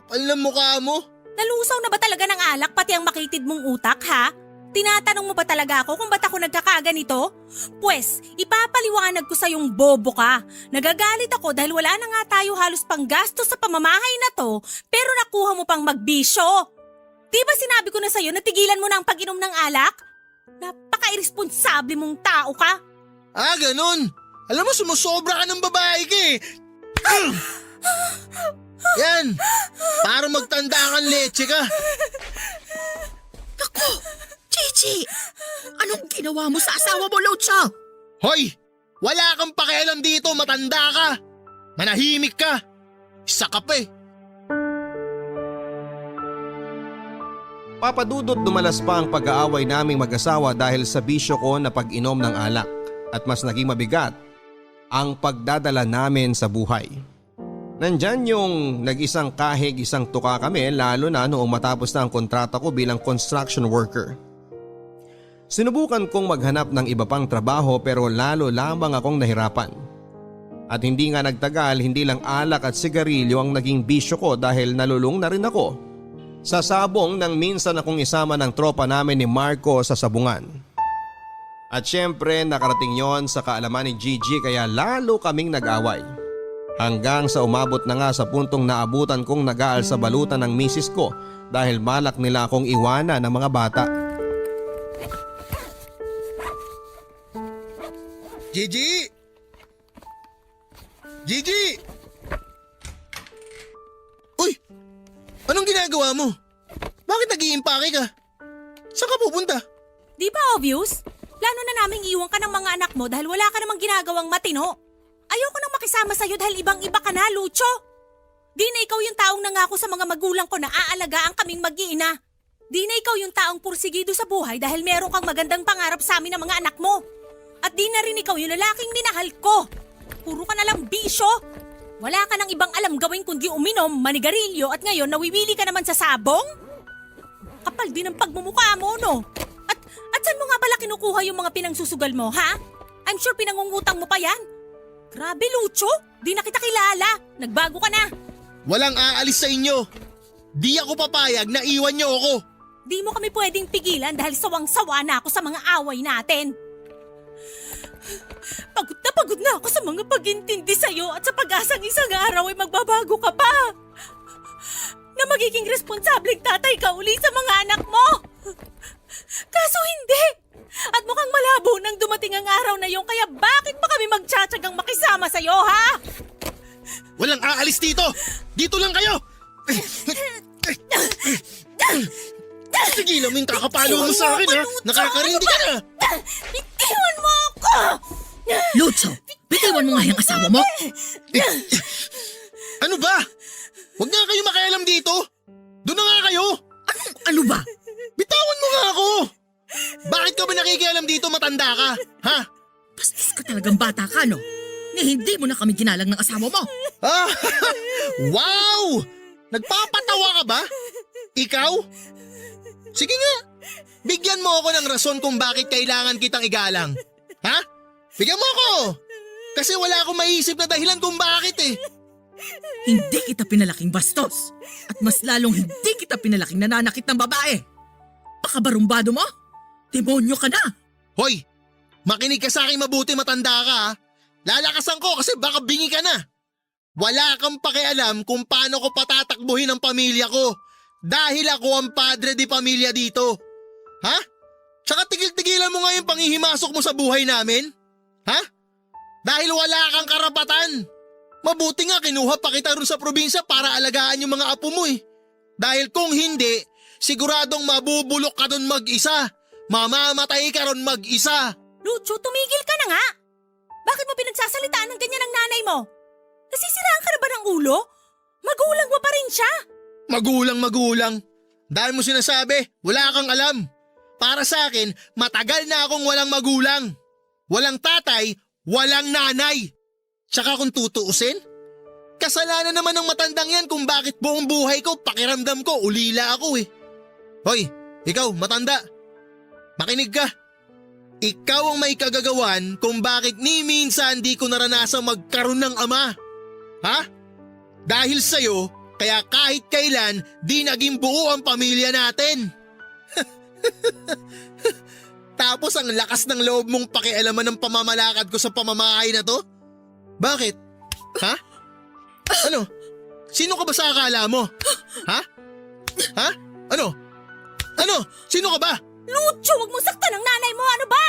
S3: Kapal ng mukha mo.
S5: Nalusaw na ba talaga ng alak pati ang makitid mong utak, ha? Tinatanong mo ba talaga ako kung ba't ako nagkakaganito? Pwes, ipapaliwanag ko sa yung bobo ka. Nagagalit ako dahil wala na nga tayo halos panggastos sa pamamahay na to, pero nakuha mo pang magbisyo. Di ba sinabi ko na sa'yo na tigilan mo na ang pag-inom ng alak? Napaka-irresponsable mong tao ka.
S3: Ah, ganun. Alam mo, sumusobra ka ng babae ka eh. Yan, para magtanda kang leche ka.
S2: Naku! Chichi! Anong ginawa mo sa asawa mo, Lucho?
S3: Hoy, wala kang pakialam dito, matanda ka. Manahimik ka. Isa ka pa eh.
S1: Papadudot dumalas pa ang pag-aaway naming mag-asawa dahil sa bisyo ko na pag-inom ng alak at mas naging mabigat ang pagdadala namin sa buhay. Nandyan yung nag-isang kahig isang tuka kami lalo na noong matapos na ang kontrata ko bilang construction worker. Sinubukan kong maghanap ng iba pang trabaho pero lalo lamang akong nahirapan. At hindi nga nagtagal, hindi lang alak at sigarilyo ang naging bisyo ko dahil nalulung na rin ako sa sabong nang minsan akong isama ng tropa namin ni Marco sa sabungan. At syempre nakarating yon sa kaalaman ni Gigi kaya lalo kaming nag-away. Hanggang sa umabot na nga sa puntong naabutan kong nag-aal sa balutan ng misis ko dahil malak nila akong iwanan ng mga bata.
S3: Gigi! Gigi! Uy! Anong ginagawa mo? Bakit nag-iimpake ka? Saan ka pupunta?
S5: Di ba obvious? Plano na naming iwan ka ng mga anak mo dahil wala ka namang ginagawang matino. Ayoko nang makisama sa'yo dahil ibang-iba ka na, Lucho. Di na ikaw yung taong nangako sa mga magulang ko na aalagaan kaming mag-iina. Di na ikaw yung taong pursigido sa buhay dahil meron kang magandang pangarap sa amin ng mga anak mo. At di na rin ikaw yung lalaking minahal ko. Puro ka na lang bisyo. Wala ka nang ibang alam gawin kundi uminom, manigarilyo at ngayon nawiwili ka naman sa sabong? Kapal din ang pagmumukha mo, no? At saan mo nga pala kinukuha yung mga pinangsusugal mo, ha? I'm sure pinangungutang mo pa yan. Grabe, Lucho. Di na kita kilala. Nagbago ka na.
S3: Walang aalis sa inyo. Di ako papayag na iwan niyo ako.
S5: Di mo kami pwedeng pigilan dahil sawang-sawa na ako sa mga away natin. Pagod na ako sa mga pag-intindi sa'yo at sa pag-asang isang araw ay magbabago ka pa. Na magiging responsableng tatay ka uli sa mga anak mo. Kaso hindi. At mukhang malabo nang dumating ang araw na yun kaya bakit pa kami magtsatsagang makisama sa'yo, ha?
S3: Walang aalis dito. Dito lang kayo. Tigilan mo yung kakapalo mo sa akin, ha? Nakakarindi ka na.
S5: Bitiwan mo ako!
S2: Lucho, bitiwan mo nga yung asawa mo.
S3: Ano ba? Huwag nga kayo makialam dito. Doon na nga kayo.
S2: Ano ba?
S3: Bitawan mo nga ako. Bakit ka ba nakikialam dito, matanda ka? Ha?
S2: Bastos ka talagang bata ka, no? Ni hindi mo na kami ginalang ng asawa mo.
S3: Ah, wow! Nagpapatawa ka ba? Ikaw? Sige nga, bigyan mo ako ng rason kung bakit kailangan kitang igalang. Ha? Bigyan mo ako! Kasi wala akong maisip na dahilan kung bakit eh.
S2: Hindi kita pinalaking bastos. At mas lalong hindi kita pinalaking nananakit ng babae. Pakabarumbado mo? Demonyo ka na.
S3: Hoy, makinig ka sa akin mabuti, matanda ka ha. Lalakasan ko kasi baka bingi ka na. Wala kang pakialam kung paano ko patatakbuhin ang pamilya ko. Dahil ako ang padre di pamilya dito. Ha? Tsaka tigil-tigilan mo nga yung panghihimasok mo sa buhay namin. Ha? Dahil wala kang karapatan. Mabuti nga kinuha pa kita rin sa probinsya para alagaan yung mga apo mo eh. Dahil kung hindi, siguradong mabubulok ka doon mag-isa. Mamamatay ka ron mag-isa.
S5: Lucho, tumigil ka na nga. Bakit mo pinagsasalitaan ng ganyan ang nanay mo? Nasisiraan ka na ba ng ulo? Magulang mo pa rin siya.
S3: Magulang. Dahil mo sinasabi, wala kang alam. Para sa akin, matagal na akong walang magulang. Walang tatay, walang nanay. Tsaka kung tutuusin, kasalanan naman ng matandang yan kung bakit buong buhay ko, pakiramdam ko, ulila ako eh. Hoy, ikaw matanda, makinig ka. Ikaw ang may kagagawan kung bakit ni minsan di ko naranasang magkaroon ng ama. Ha? Dahil sa'yo, kaya kahit kailan di naging buo ang pamilya natin. Tapos ang lakas ng loob mong pakialaman ng pamamalakad ko sa pamamahay na to? Bakit? Ha? Ano? Sino ka ba sa akala mo? Ha? Ha? Ano? Ano? Sino ka ba?
S5: Lucho, wag mo saktan ang nanay mo, ano ba?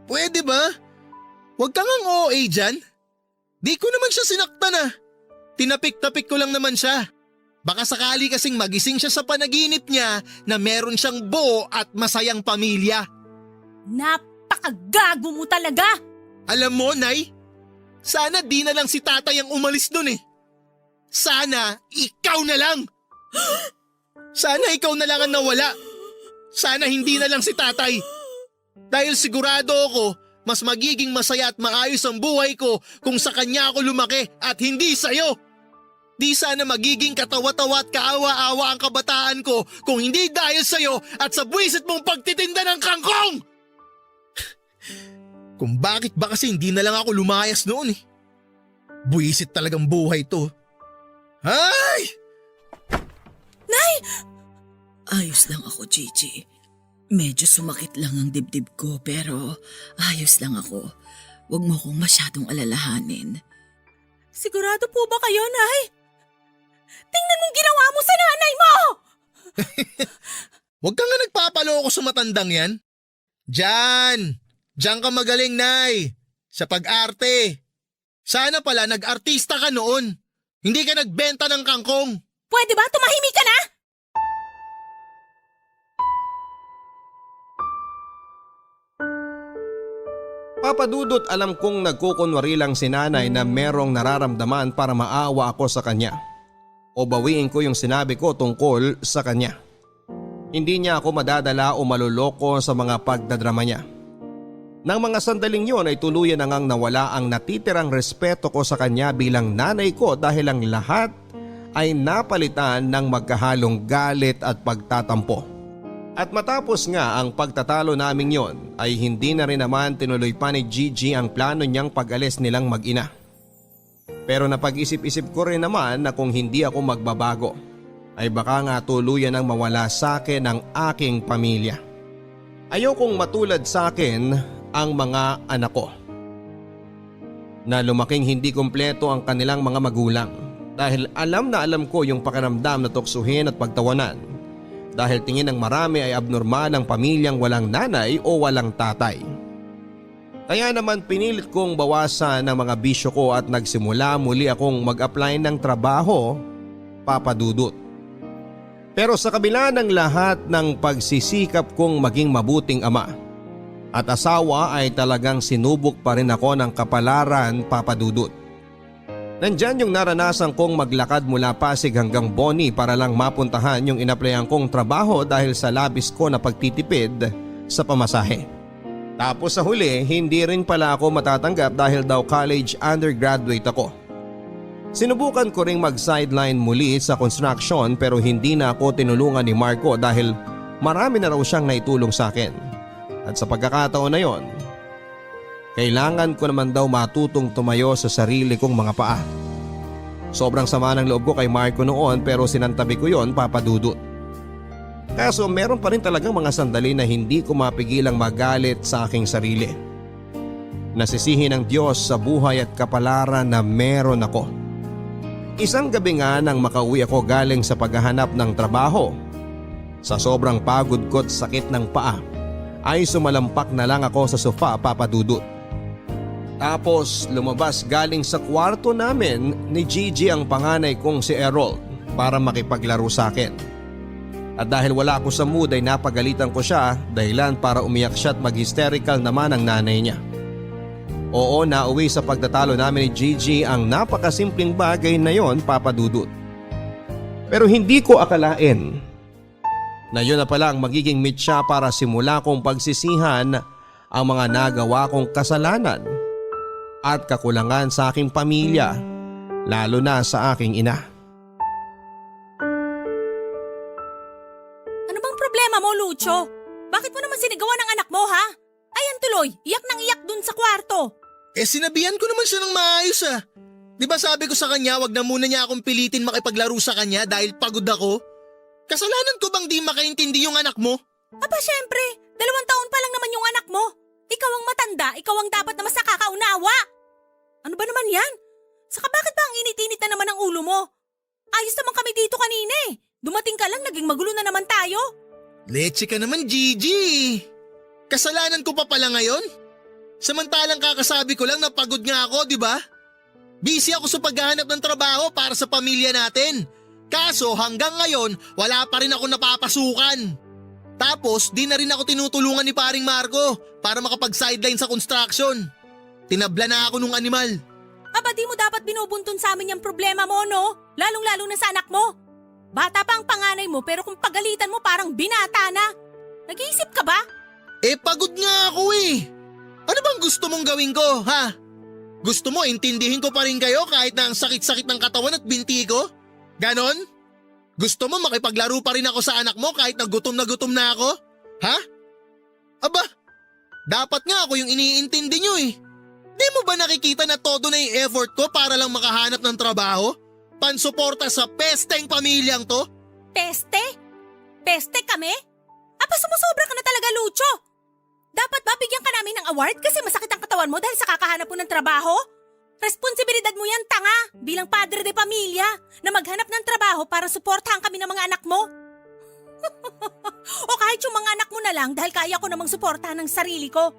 S3: Pwede ba? Huwag kang ang OA dyan. Di ko naman siya sinaktan ah. Tinapik-tapik ko lang naman siya. Baka sakali kasing magising siya sa panaginip niya na meron siyang buo at masayang pamilya.
S5: Napakagago mo talaga!
S3: Alam mo, Nay, sana di na lang si tatay ang umalis dun eh. Sana ikaw na lang. Sana ikaw na lang ang nawala. Sana hindi na lang si tatay. Dahil sigurado ako, mas magiging masaya at maayos ang buhay ko kung sa kanya ako lumaki at hindi sa'yo. Di sana magiging katawa-tawa at kaawa-awa ang kabataan ko kung hindi dahil sa'yo at sa buwisit mong pagtitinda ng kangkong! Kung bakit ba kasi hindi na lang ako lumayas noon eh. Buwisit talagang buhay to. Ay!
S2: Ayos lang ako, Gigi. Medyo sumakit lang ang dibdib ko pero ayos lang ako. Huwag mo kong masyadong alalahanin.
S5: Sigurado po ba kayo, Nay? Tingnan mong ginawa mo sa nanay mo!
S3: Huwag ka nga nagpapaloko sa matandang yan. Diyan ka magaling, Nay. Sa pag-arte. Sana pala nag-artista ka noon. Hindi ka nagbenta ng kangkong.
S5: Pwede ba tumahimik ka na?
S1: Papadudot, alam kong nagkukunwari lang si nanay na merong nararamdaman para maawa ako sa kanya. O bawiin ko yung sinabi ko tungkol sa kanya. Hindi niya ako madadala o maluloko sa mga pagdadrama niya. Nang mga sandaling yon ay tuluyan na ngang nawala ang natitirang respeto ko sa kanya bilang nanay ko dahil ang lahat ay napalitan ng magkahalong galit at pagtatampo. At matapos nga ang pagtatalo naming yon ay hindi na rin naman tinuloy pa ni Gigi ang plano niyang pag-alis nilang mag-ina. Pero napag-isip-isip ko rin naman na kung hindi ako magbabago ay baka nga tuluyan ang mawala sa akin ang aking pamilya. Ayokong matulad sa akin ang mga anak ko na lumaking hindi kumpleto ang kanilang mga magulang dahil alam na alam ko yung pakiramdam na tuksuhin at pagtawanan dahil tingin ng marami ay abnormal ang pamilyang walang nanay o walang tatay. Kaya naman pinilit kong bawasan ang mga bisyo ko at nagsimula muli akong mag-apply ng trabaho, papadudot. Pero sa kabila ng lahat ng pagsisikap kong maging mabuting ama at asawa ay talagang sinubok pa rin ako ng kapalaran, papadudot. Nandyan yung naranasan kong maglakad mula Pasig hanggang Boni para lang mapuntahan yung inaplayan kong trabaho dahil sa labis ko na pagtitipid sa pamasahe. Tapos sa huli, hindi rin pala ako matatanggap dahil daw college undergraduate ako. Sinubukan ko ring mag-sideline muli sa construction pero hindi na ako tinulungan ni Marco dahil marami na raw siyang naitulong sa akin. At sa pagkakataon na yon, kailangan ko naman daw matutong tumayo sa sarili kong mga paa. Sobrang sama ng loob ko kay Marco noon pero sinantabi ko yon, papadudot. Kaso meron pa rin talagang mga sandali na hindi ko mapigilang magalit sa aking sarili. Nasisihin ng Diyos sa buhay at kapalaran na meron ako. Isang gabi nga nang makauwi ako galing sa paghahanap ng trabaho, sa sobrang pagod ko't sakit ng paa, ay sumalampak na lang ako sa sofa, papadudot. Tapos lumabas galing sa kwarto namin ni Gigi ang panganay kong si Errol para makipaglaro sa akin. At dahil wala ako sa mood ay napagalitan ko siya dahilan para umiyak siya at mag-hysterical naman ang nanay niya. Oo, nauwi sa pagtatalo namin ni Gigi ang napakasimpleng bagay na yon, papadudot. Pero hindi ko akalain na yun na pala ang magiging mitya para simula kong pagsisihan ang mga nagawa kong kasalanan at kakulangan sa aking pamilya, lalo na sa aking ina.
S5: Ano bang problema mo, Lucho? Bakit mo naman sinigawan ng anak mo, ha? Ayan tuloy, iyak nang iyak dun sa kwarto.
S3: Sinabihan ko naman siya ng maayos ah. Di ba sabi ko sa kanya wag na muna niya akong pilitin makipaglaro sa kanya dahil pagod ako? Kasalanan ko bang di makaintindi yung anak mo?
S5: Aba syempre, 2 taon pa lang naman yung anak mo. Ikaw ang matanda, ikaw ang dapat na mas nakakaunawa. Ano ba naman yan? Saka bakit ba ang init-init na naman ang ulo mo? Ayos naman kami dito kanina eh. Dumating ka lang, naging magulo na naman tayo.
S3: Leche ka naman, Gigi. Kasalanan ko pa pala ngayon? Samantalang kakasabi ko lang na pagod nga ako, di ba? Busy ako sa paghahanap ng trabaho para sa pamilya natin. Kaso hanggang ngayon, wala pa rin ako napapasukan. Tapos di na rin ako tinutulungan ni paring Marco para makapag-sideline sa construction. Tinabla na ako nung animal.
S5: Aba di mo dapat binubuntun sa amin yung problema mo, no? Lalong-lalo na sa anak mo. Bata pa ang panganay mo pero kung pagalitan mo parang binata na. Nag-iisip ka ba?
S3: Pagod nga ako eh. Ano bang gusto mong gawin ko, ha? Gusto mo intindihin ko pa rin kayo kahit na ang sakit-sakit ng katawan at binti ko? Ganon? Gusto mo makipaglaro pa rin ako sa anak mo kahit na gutom na ako? Ha? Aba, dapat nga ako yung iniintindi nyo eh. Di mo ba nakikita na todo na yung effort ko para lang makahanap ng trabaho? Pansuporta sa pesteng pamilyang to?
S5: Peste? Peste kami? Aba sumusobra ka na talaga, Lucho. Dapat ba bigyan ka namin ng award kasi masakit ang katawan mo dahil sa kakahanap mo ng trabaho? Responsibilidad mo yan, tanga, bilang padre de pamilya na maghanap ng trabaho para suportahan kami ng mga anak mo. O kahit yung mga anak mo na lang dahil kaya ko namang suportahan ng sarili ko.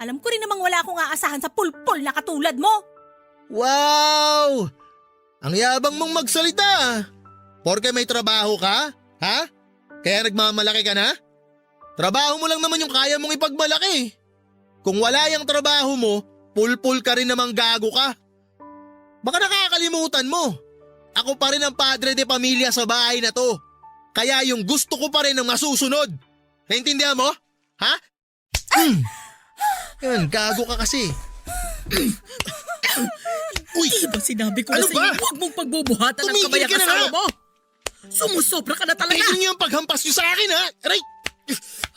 S5: Alam ko rin namang wala akong aasahan sa pulpol na katulad mo.
S3: Wow! Ang yabang mong magsalita. Porke may trabaho ka? Ha? Kaya nagmamalaki ka na? Trabaho mo lang naman yung kaya mong ipagmalaki. Kung wala yung trabaho mo, pulpul ka rin namang gago ka. Baka nakakalimutan mo. Ako pa rin ang padre de pamilya sa bahay na to. Kaya yung gusto ko pa rin ang masusunod. Naintindihan mo? Ha? Yan, gago ka kasi. Uy!
S2: Di ba sinabi ko
S3: Ano
S2: na sa
S3: ba?
S2: inyo, huwag mong pagbubuhatan ng
S3: Tumigil
S2: kabayang
S3: ka na
S2: asawa
S3: nga!
S2: mo? Sumusobra ka na talaga!
S3: Tigil niyo ang paghampas niyo sa akin, ha? Aray!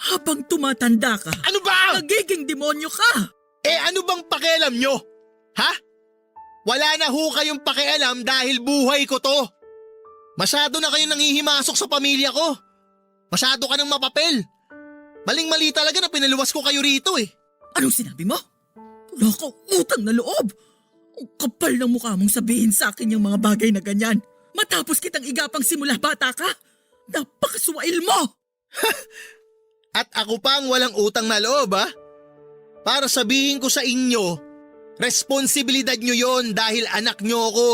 S2: Habang tumatanda ka,
S3: Ano ba?
S2: nagiging demonyo ka!
S3: Ano bang pakialam nyo? Ha? Wala na ho kayong pakialam dahil buhay ko to. Masyado na kayong nangihimasok sa pamilya ko. Masyado ka ng mapapel. Maling-mali talaga na pinaluwas ko kayo rito eh.
S2: Anong sinabi mo? Wala kang utang na loob! Ang kapal ng mukha mong sabihin sa akin yung mga bagay na ganyan. Matapos kitang igapang simula bata ka, napakasuwail mo!
S3: At ako pa ang walang utang na loob, ha? Para sabihin ko sa inyo, responsibilidad nyo yon dahil anak nyo ako.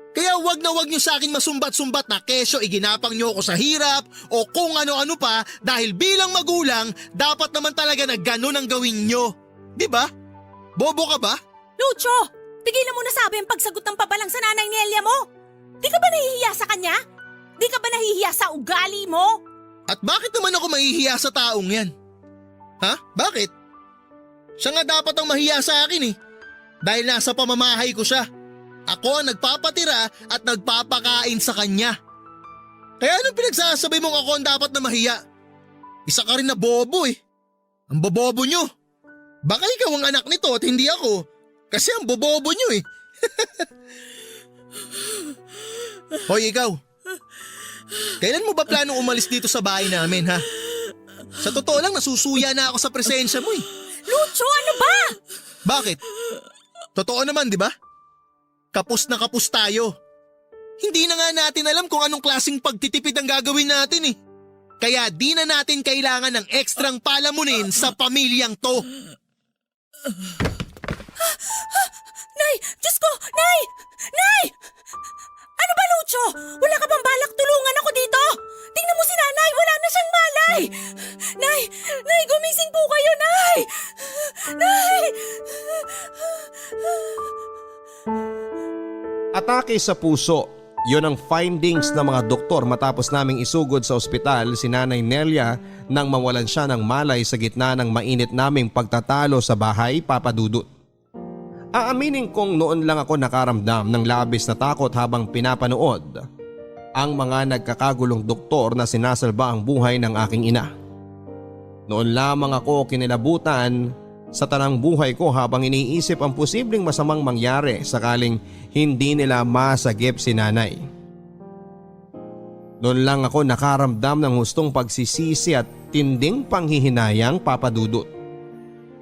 S3: Kaya wag na wag nyo sa akin masumbat-sumbat na kesyo iginapang nyo ako sa hirap o kung ano-ano pa dahil bilang magulang, dapat naman talaga na ganun ang gawin nyo. Diba? Bobo ka ba?
S5: Lucho, tigilan mo na sabi ang pagsagot ng pabalang sa nanay ni Elia mo. Di ka ba nahihiya sa kanya? Di ka ba nahihiya sa ugali mo?
S3: At bakit naman ako mahihiya sa taong yan? Ha? Bakit? Siya nga dapat ang mahiya sa akin eh. Dahil nasa pamamahay ko siya. Ako ang nagpapatira at nagpapakain sa kanya. Kaya anong pinagsasabi mong ako ang dapat na mahiya? Isa ka rin na bobo eh. Ang bobobo nyo. Baka ikaw ang anak nito at hindi ako. Kasi ang bobobo nyo eh. Hoy ikaw. Kailan mo ba planong umalis dito sa bahay namin ha? Sa totoo lang nasusuya na ako sa presensya mo eh.
S5: Lucho, ano ba?
S3: Bakit? Totoo naman, di ba? Kapos na kapos tayo. Hindi na nga natin alam kung anong klaseng pagtitipid ang gagawin natin eh. Kaya di na natin kailangan ng ekstrang palamunin sa pamilyang to.
S5: Nay! Diyos ko! Nay! Nay! Ano ba, Lucho? Wala ka bang balak tulungan ako dito? Tingnan mo si nanay! Wala na siyang malay! Nay! Nay! Gumising po kayo, Nay! Nay!
S1: Atake sa puso. Yon ang findings ng mga doktor matapos naming isugod sa ospital si Nanay Nelia nang mawalan siya ng malay sa gitna ng mainit naming pagtatalo sa bahay, Papa Dudut. Aaminin kong noon lang ako nakaramdam ng labis na takot habang pinapanood ang mga nagkakagulong doktor na sinasalba ang buhay ng aking ina. Noon lamang ako kinilabutan sa tanang buhay ko habang iniisip ang posibleng masamang mangyari sakaling hindi nila masagip si nanay. Doon lang ako nakaramdam ng hustong pagsisisi at tinding panghihinayang, Papa Dudut.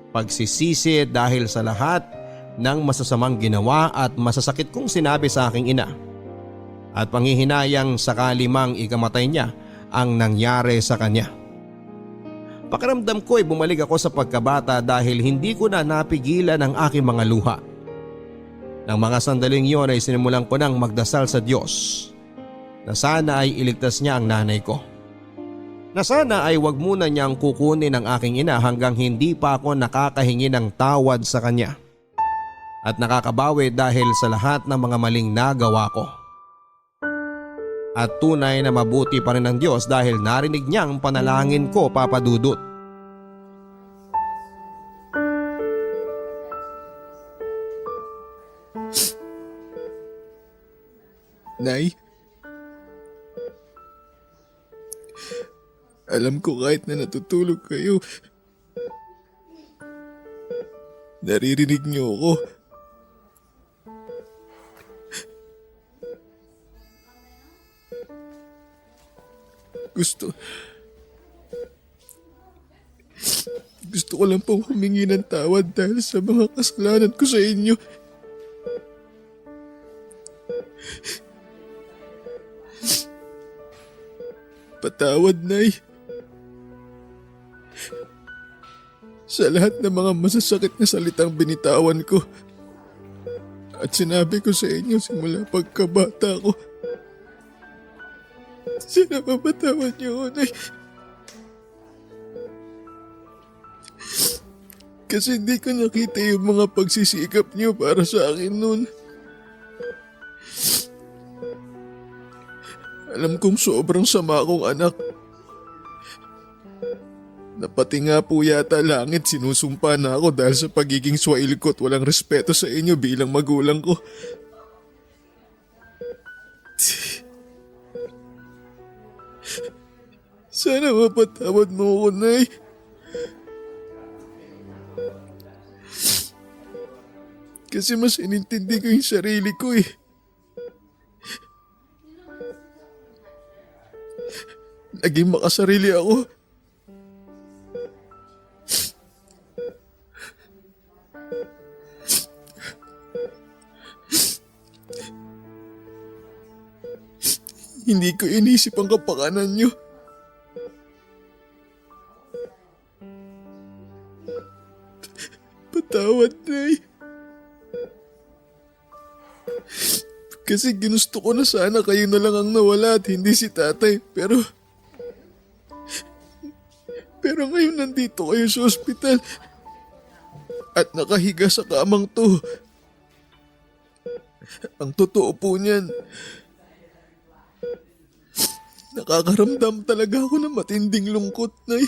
S1: Pagsisisi dahil sa lahat ng masasamang ginawa at masasakit kong sinabi sa aking ina. At panghihinayang sakali mang ikamatay niya ang nangyari sa kanya. Pakiramdam ko ay bumalik ako sa pagkabata dahil hindi ko na napigilan ang aking mga luha. Nang mga sandaling yon ay sinimulan ko nang magdasal sa Diyos na sana ay iligtas niya ang nanay ko. Na sana ay wag muna niyang kukunin ang aking ina hanggang hindi pa ako nakakahingi ng tawad sa kanya. At nakakabawi dahil sa lahat ng mga maling nagawa ko. At tunay na mabuti pa rin ng Diyos dahil narinig niya ang panalangin ko, Papa Dudut.
S6: Nay, alam ko kahit na natutulog kayo, naririnig niyo ako. Gusto ko lang pong humingi ng tawad dahil sa mga kasalanan ko sa inyo. Patawad, Nay. Sa lahat ng mga masasakit na salitang binitawan ko at sinabi ko sa inyo simula pagkabata ko. Sana mapatawad niyo ako, Nay. Kasi hindi ko nakita yung mga pagsisikap niyo para sa akin noon. Alam kong sobrang sama akong anak. Na pati nga po yata langit sinusumpa na ako dahil sa pagiging swail ko at walang respeto sa inyo bilang magulang ko. Sana mapatawad mo ako, Nay. Kasi mas inintindi ko yung sarili ko eh. Naging makasarili ako. Hindi ko inisip ang kapakanan niyo. Patawad, Nay. Kasi ginusto ko na sana kayo na lang ang nawala at hindi si tatay. Pero ngayon nandito kayo sa ospital at nakahiga sa kamang to. Ang totoo po niyan, nakakaramdam talaga ako ng matinding lungkot, Nay.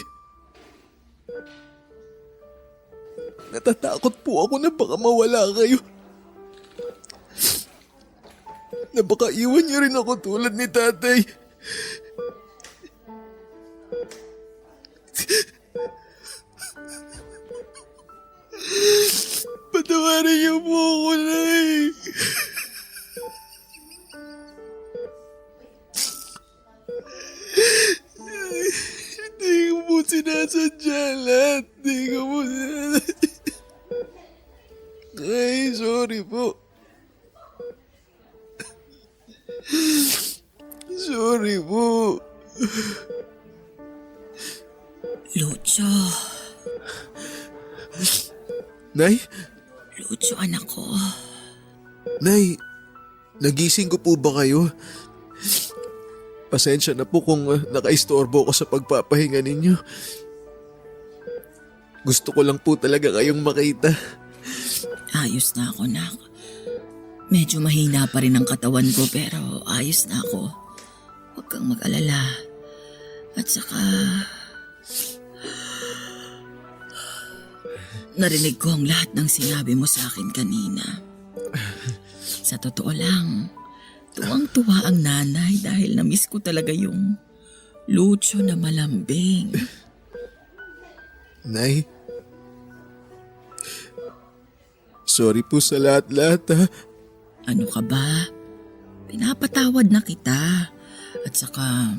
S6: Natatakot po ako na baka mawala kayo. Na baka iwan niyo rin ako tulad ni tatay. Patawarin niyo po ako, Nay. Hindi ko po sinasadya lahat. Hindi ko po sinasadya. Ay, sorry po. Sorry po.
S2: Lucho,
S6: Nay?
S2: Lucho anak ko.
S6: Nay, nagising ko po ba kayo? Pasensya na po kung nakaistorbo ko sa pagpapahinga ninyo. Gusto ko lang po talaga kayong makita.
S2: Ayos na ako, nak. Medyo mahina pa rin ang katawan ko pero ayos na ako. Huwag kang mag-alala. At saka... narinig ko ang lahat ng sinabi mo sa akin kanina. Sa totoo lang, tuwang-tuwa ang nanay dahil na-miss ko talaga yung Lucho na malambing.
S6: Nay, sorry po sa lahat-lahat ha.
S2: Ano ka ba? Pinapatawad na kita. At At saka,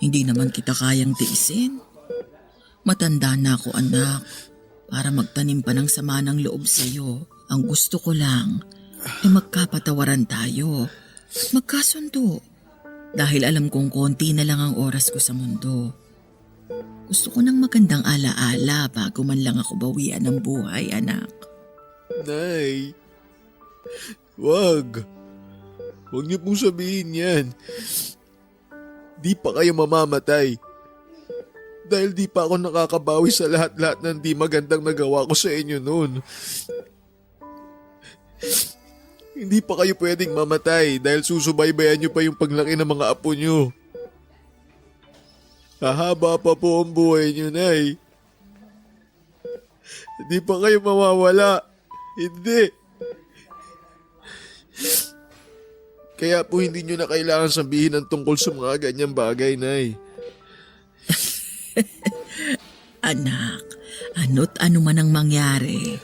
S2: hindi naman kita kayang tiisin. Matanda na ako anak, para magtanim pa ng sama ng loob sa'yo. Ang gusto ko lang ay magkapatawaran tayo. Magkasundo. Dahil alam kong konti na lang ang oras ko sa mundo. Gusto ko ng magandang alaala bago man lang ako bawian ng buhay, anak.
S6: Nay, wag. Huwag niyo pong sabihin yan. Di pa kayo mamamatay. Dahil di pa ako nakakabawi sa lahat-lahat ng di magandang nagawa ko sa inyo noon. Hindi pa kayo pwedeng mamatay dahil susubaybayan niyo pa yung paglaki ng mga apo niyo. Hahaba pa po ang buhay niyo, Nay. Hindi pa kayo mawawala. Hindi. Kaya po hindi niyo na kailangan sabihin ang tungkol sa mga ganyang bagay, Nay.
S2: Anak, ano't ano man ang mangyari,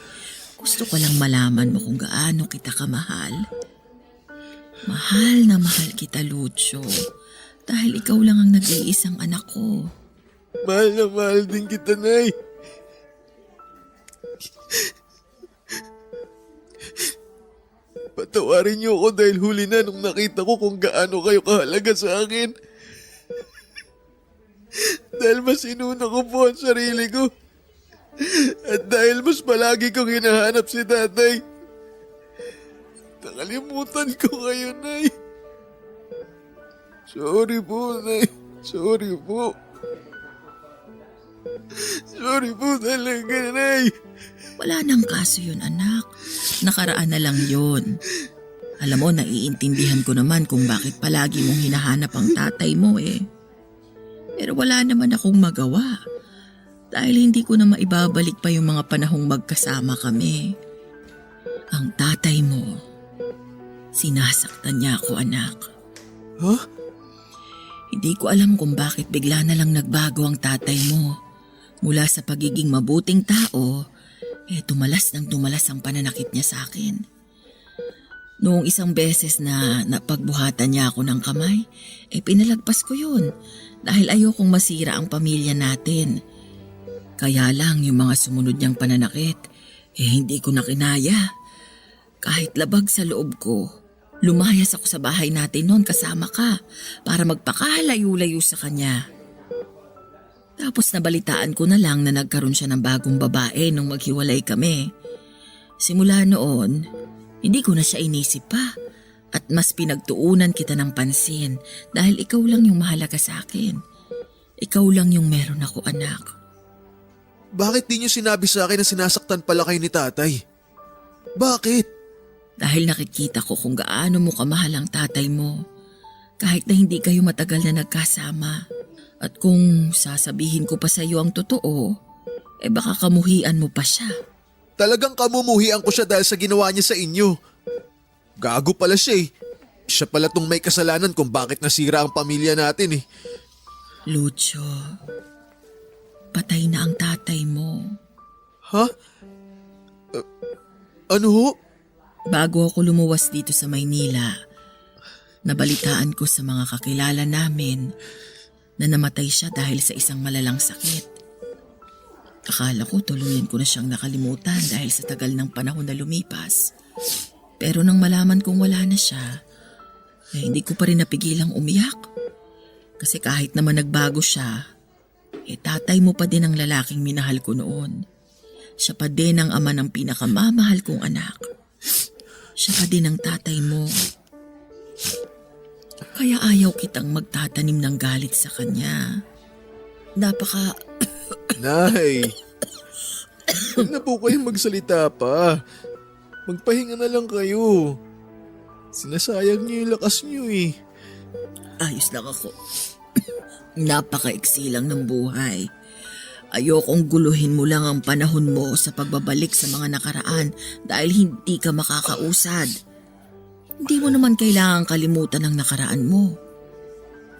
S2: gusto ko lang malaman mo kung gaano kita kamahal. Mahal na mahal kita, Lucio. Dahil ikaw lang ang nag-iisang anak ko.
S6: Mahal na mahal din kita, Nay. Patawarin niyo ako dahil huli na nung nakita ko kung gaano kayo kahalaga sa akin. Dahil mas inuna ko po ang sarili ko. At dahil mas palagi kong hinahanap si tatay. Nakalimutan ko kayo, Nay. Sorry po, Nay. Sorry po. Sorry po talaga, Nay.
S2: Wala nang kaso yun, anak. Nakaraan na lang yun. Alam mo, naiintindihan ko naman kung bakit palagi mong hinahanap ang tatay mo eh. Pero wala naman akong magawa. Dahil hindi ko na maibabalik pa yung mga panahong magkasama kami. Ang tatay mo, sinasaktan niya ako, anak.
S6: Huh?
S2: Hindi ko alam kung bakit bigla na lang nagbago ang tatay mo. Mula sa pagiging mabuting tao, tumalas ng tumalas ang pananakit niya sa akin. Noong isang beses na napagbuhatan niya ako ng kamay, pinalagpas ko yun dahil ayokong masira ang pamilya natin. Kaya lang yung mga sumunod niyang pananakit, hindi ko na kinaya. Kahit labag sa loob ko, lumayas ako sa bahay natin noon kasama ka para magpakalayo-layo sa kanya. Tapos nabalitaan ko na lang na nagkaroon siya ng bagong babae nung maghiwalay kami. Simula noon, hindi ko na siya inisip pa at mas pinagtuunan kita ng pansin dahil ikaw lang yung mahalaga sa akin. Ikaw lang yung meron ako, anak.
S6: Bakit di niyo sinabi sa akin na sinasaktan pala kayo ni tatay? Bakit?
S2: Dahil nakikita ko kung gaano mo kamahal ang tatay mo. Kahit na hindi kayo matagal na nagkasama. At kung sasabihin ko pa sa iyo ang totoo, baka kamuhian mo pa siya.
S6: Talagang kamumuhian ko siya dahil sa ginawa niya sa inyo. Gago pala siya eh. Siya pala tong may kasalanan kung bakit nasira ang pamilya natin eh.
S2: Lucio, patay na ang tatay mo.
S6: Ha? Ano ho?
S2: Bago ako lumuwas dito sa Maynila, nabalitaan ko sa mga kakilala namin na namatay siya dahil sa isang malalang sakit. Akala ko tuluyan ko na siyang nakalimutan dahil sa tagal ng panahon na lumipas. Pero nang malaman kong wala na siya, hindi ko pa rin napigilang umiyak. Kasi kahit naman nagbago siya, tatay mo pa din ang lalaking minahal ko noon. Siya pa din ang ama ng pinakamamahal kong anak. Siya pa din ang tatay mo. Kaya ayaw kitang magtatanim ng galit sa kanya.
S6: Nay, huwag na po kayong magsalita pa. Magpahinga na lang kayo. Sinasayang niyo yung lakas niyo eh.
S2: Ayos lang ako. Napakaiksi lang ng buhay. Ayokong guluhin mo lang ang panahon mo sa pagbabalik sa mga nakaraan dahil hindi ka makakausad. Hindi mo naman kailangang kalimutan ang nakaraan mo.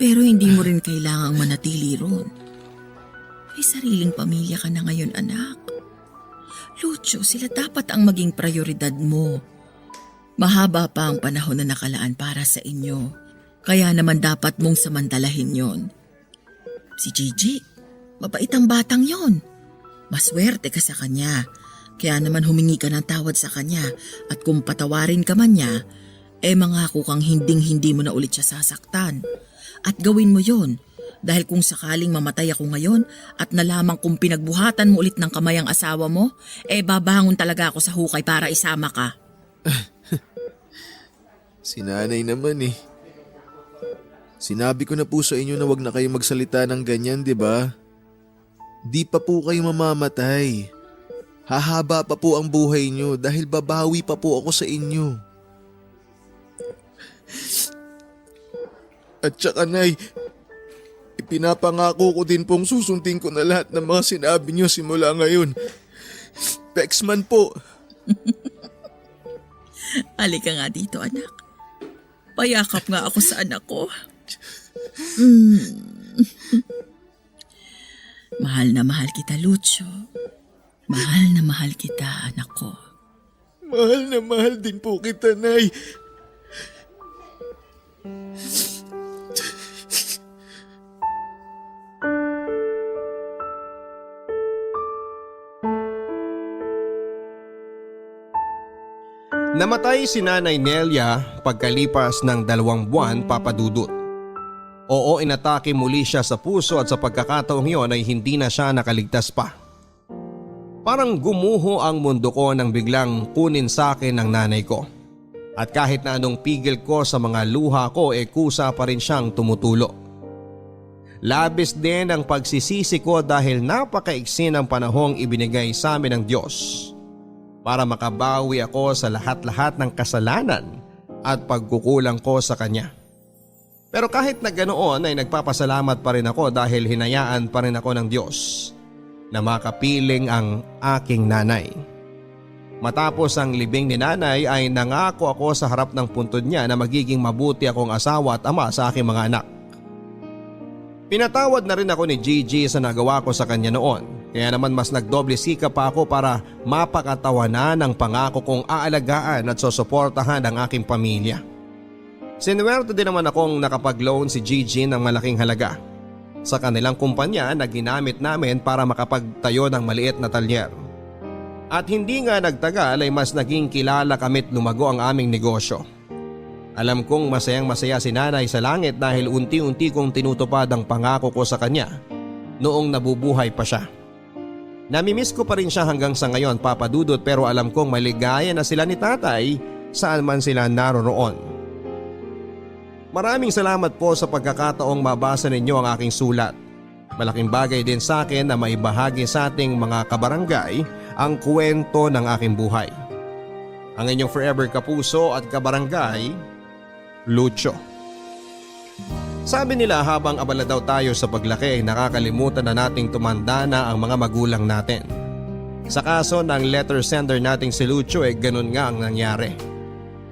S2: Pero hindi mo rin kailangang manatili ron. May sariling pamilya ka na ngayon, anak. Lucio, sila dapat ang maging prioridad mo. Mahaba pa ang panahon na nakalaan para sa inyo. Kaya naman dapat mong samantalahin yon. Si Gigi, mabait ang batang yon. Maswerte ka sa kanya. Kaya naman humingi ka ng tawad sa kanya at kung patawarin ka man niya, mangako kang hinding-hindi mo na ulit siya sasaktan. At gawin mo yon dahil kung sakaling mamatay ako ngayon at nalaman kong pinagbuhatan mo ulit ng kamay ang asawa mo, babangon talaga ako sa hukay para isama ka.
S6: Si nanay naman eh. Sinabi ko na po sa inyo na wag na kayo magsalita ng ganyan, di ba? Di pa po kayo mamamatay. Hahaba pa po ang buhay nyo dahil babawi pa po ako sa inyo. At saka nay, ipinapangako ko din pong susundin ko na lahat ng mga sinabi nyo simula ngayon. Pexman po.
S2: Halika nga dito, anak. Payakap nga ako sa anak ko. Mahal na mahal kita, Lucio. Mahal na mahal kita, anak ko.
S6: Mahal na mahal din po kita, nay.
S1: Namatay si Nanay Nelia pagkalipas ng 2 buwan, Papa Dudut. Oo, inatake muli siya sa puso at sa pagkakataong yon ay hindi na siya nakaligtas pa. Parang gumuho ang mundo ko nang biglang kunin sa akin ng nanay ko. At kahit na anong pigil ko sa mga luha ko kusa pa rin siyang tumutulo. Labis din ang pagsisisi ko dahil napakaiksi ng panahong ibinigay sa amin ng Diyos para makabawi ako sa lahat-lahat ng kasalanan at pagkukulang ko sa Kanya. Pero kahit na ganoon ay nagpapasalamat pa rin ako dahil hinayaan pa rin ako ng Diyos na makapiling ang aking nanay. Matapos ang libing ni nanay ay nangako ako sa harap ng puntod niya na magiging mabuti akong asawa at ama sa aking mga anak. Pinatawad na rin ako ni Gigi sa nagawa ko sa kanya noon, kaya naman mas nagdoble sikap pa ako para mapakatawanan ang pangako kong aalagaan at susuportahan ang aking pamilya. Sinuwerte din naman akong nakapag-loan si Gigi ng malaking halaga sa kanilang kumpanya na ginamit namin para makapagtayo ng maliit na talyer. At hindi nga nagtagal ay mas naging kilala kami't lumago ang aming negosyo. Alam kong masayang masaya si nanay sa langit dahil unti-unti kong tinutupad ang pangako ko sa kanya noong nabubuhay pa siya. Namimiss ko pa rin siya hanggang sa ngayon, Papa Dudut, pero alam kong maligaya na sila ni tatay saan man sila naroroon. Maraming salamat po sa pagkakataong mabasa ninyo ang aking sulat. Malaking bagay din sa akin na maibahagi sa ating mga kabarangay ang kwento ng aking buhay. Ang inyong forever kapuso at kabarangay, Lucio. Sabi nila habang abala daw tayo sa paglaki ay nakakalimutan na nating tumanda na ang mga magulang natin. Sa kaso ng letter sender nating si Lucio ganun nga ang nangyari.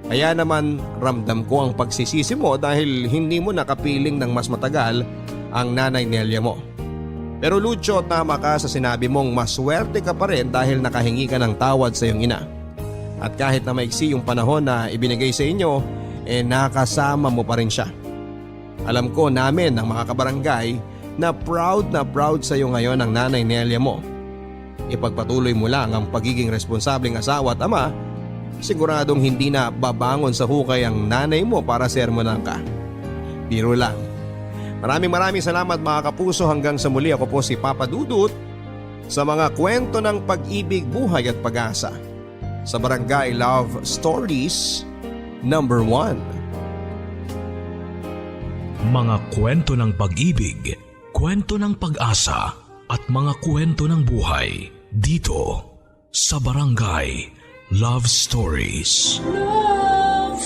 S1: Kaya naman ramdam ko ang pagsisisi mo dahil hindi mo nakapiling ng mas matagal ang Nanay Nelia mo. Pero Lucio, tama ka sa sinabi mong maswerte ka pa rin dahil nakahingi ka ng tawad sa iyong ina. At kahit na maiksi yung panahon na ibinigay sa inyo, nakasama mo pa rin siya. Alam ko namin ng mga kabarangay na proud sa iyo ngayon ang Nanay Nelia mo. Ipagpatuloy mo lang ang pagiging responsableng asawa at ama. Siguradong hindi na babangon sa hukay ang nanay mo para sermonan ka. Biro lang. Maraming salamat mga kapuso, hanggang sa muli. Ako po si Papa Dudut sa mga kwento ng pag-ibig, buhay at pag-asa sa Barangay Love Stories number 1.
S7: Mga kwento ng pag-ibig, kwento ng pag-asa at mga kwento ng buhay dito sa Barangay Love Stories.
S5: Love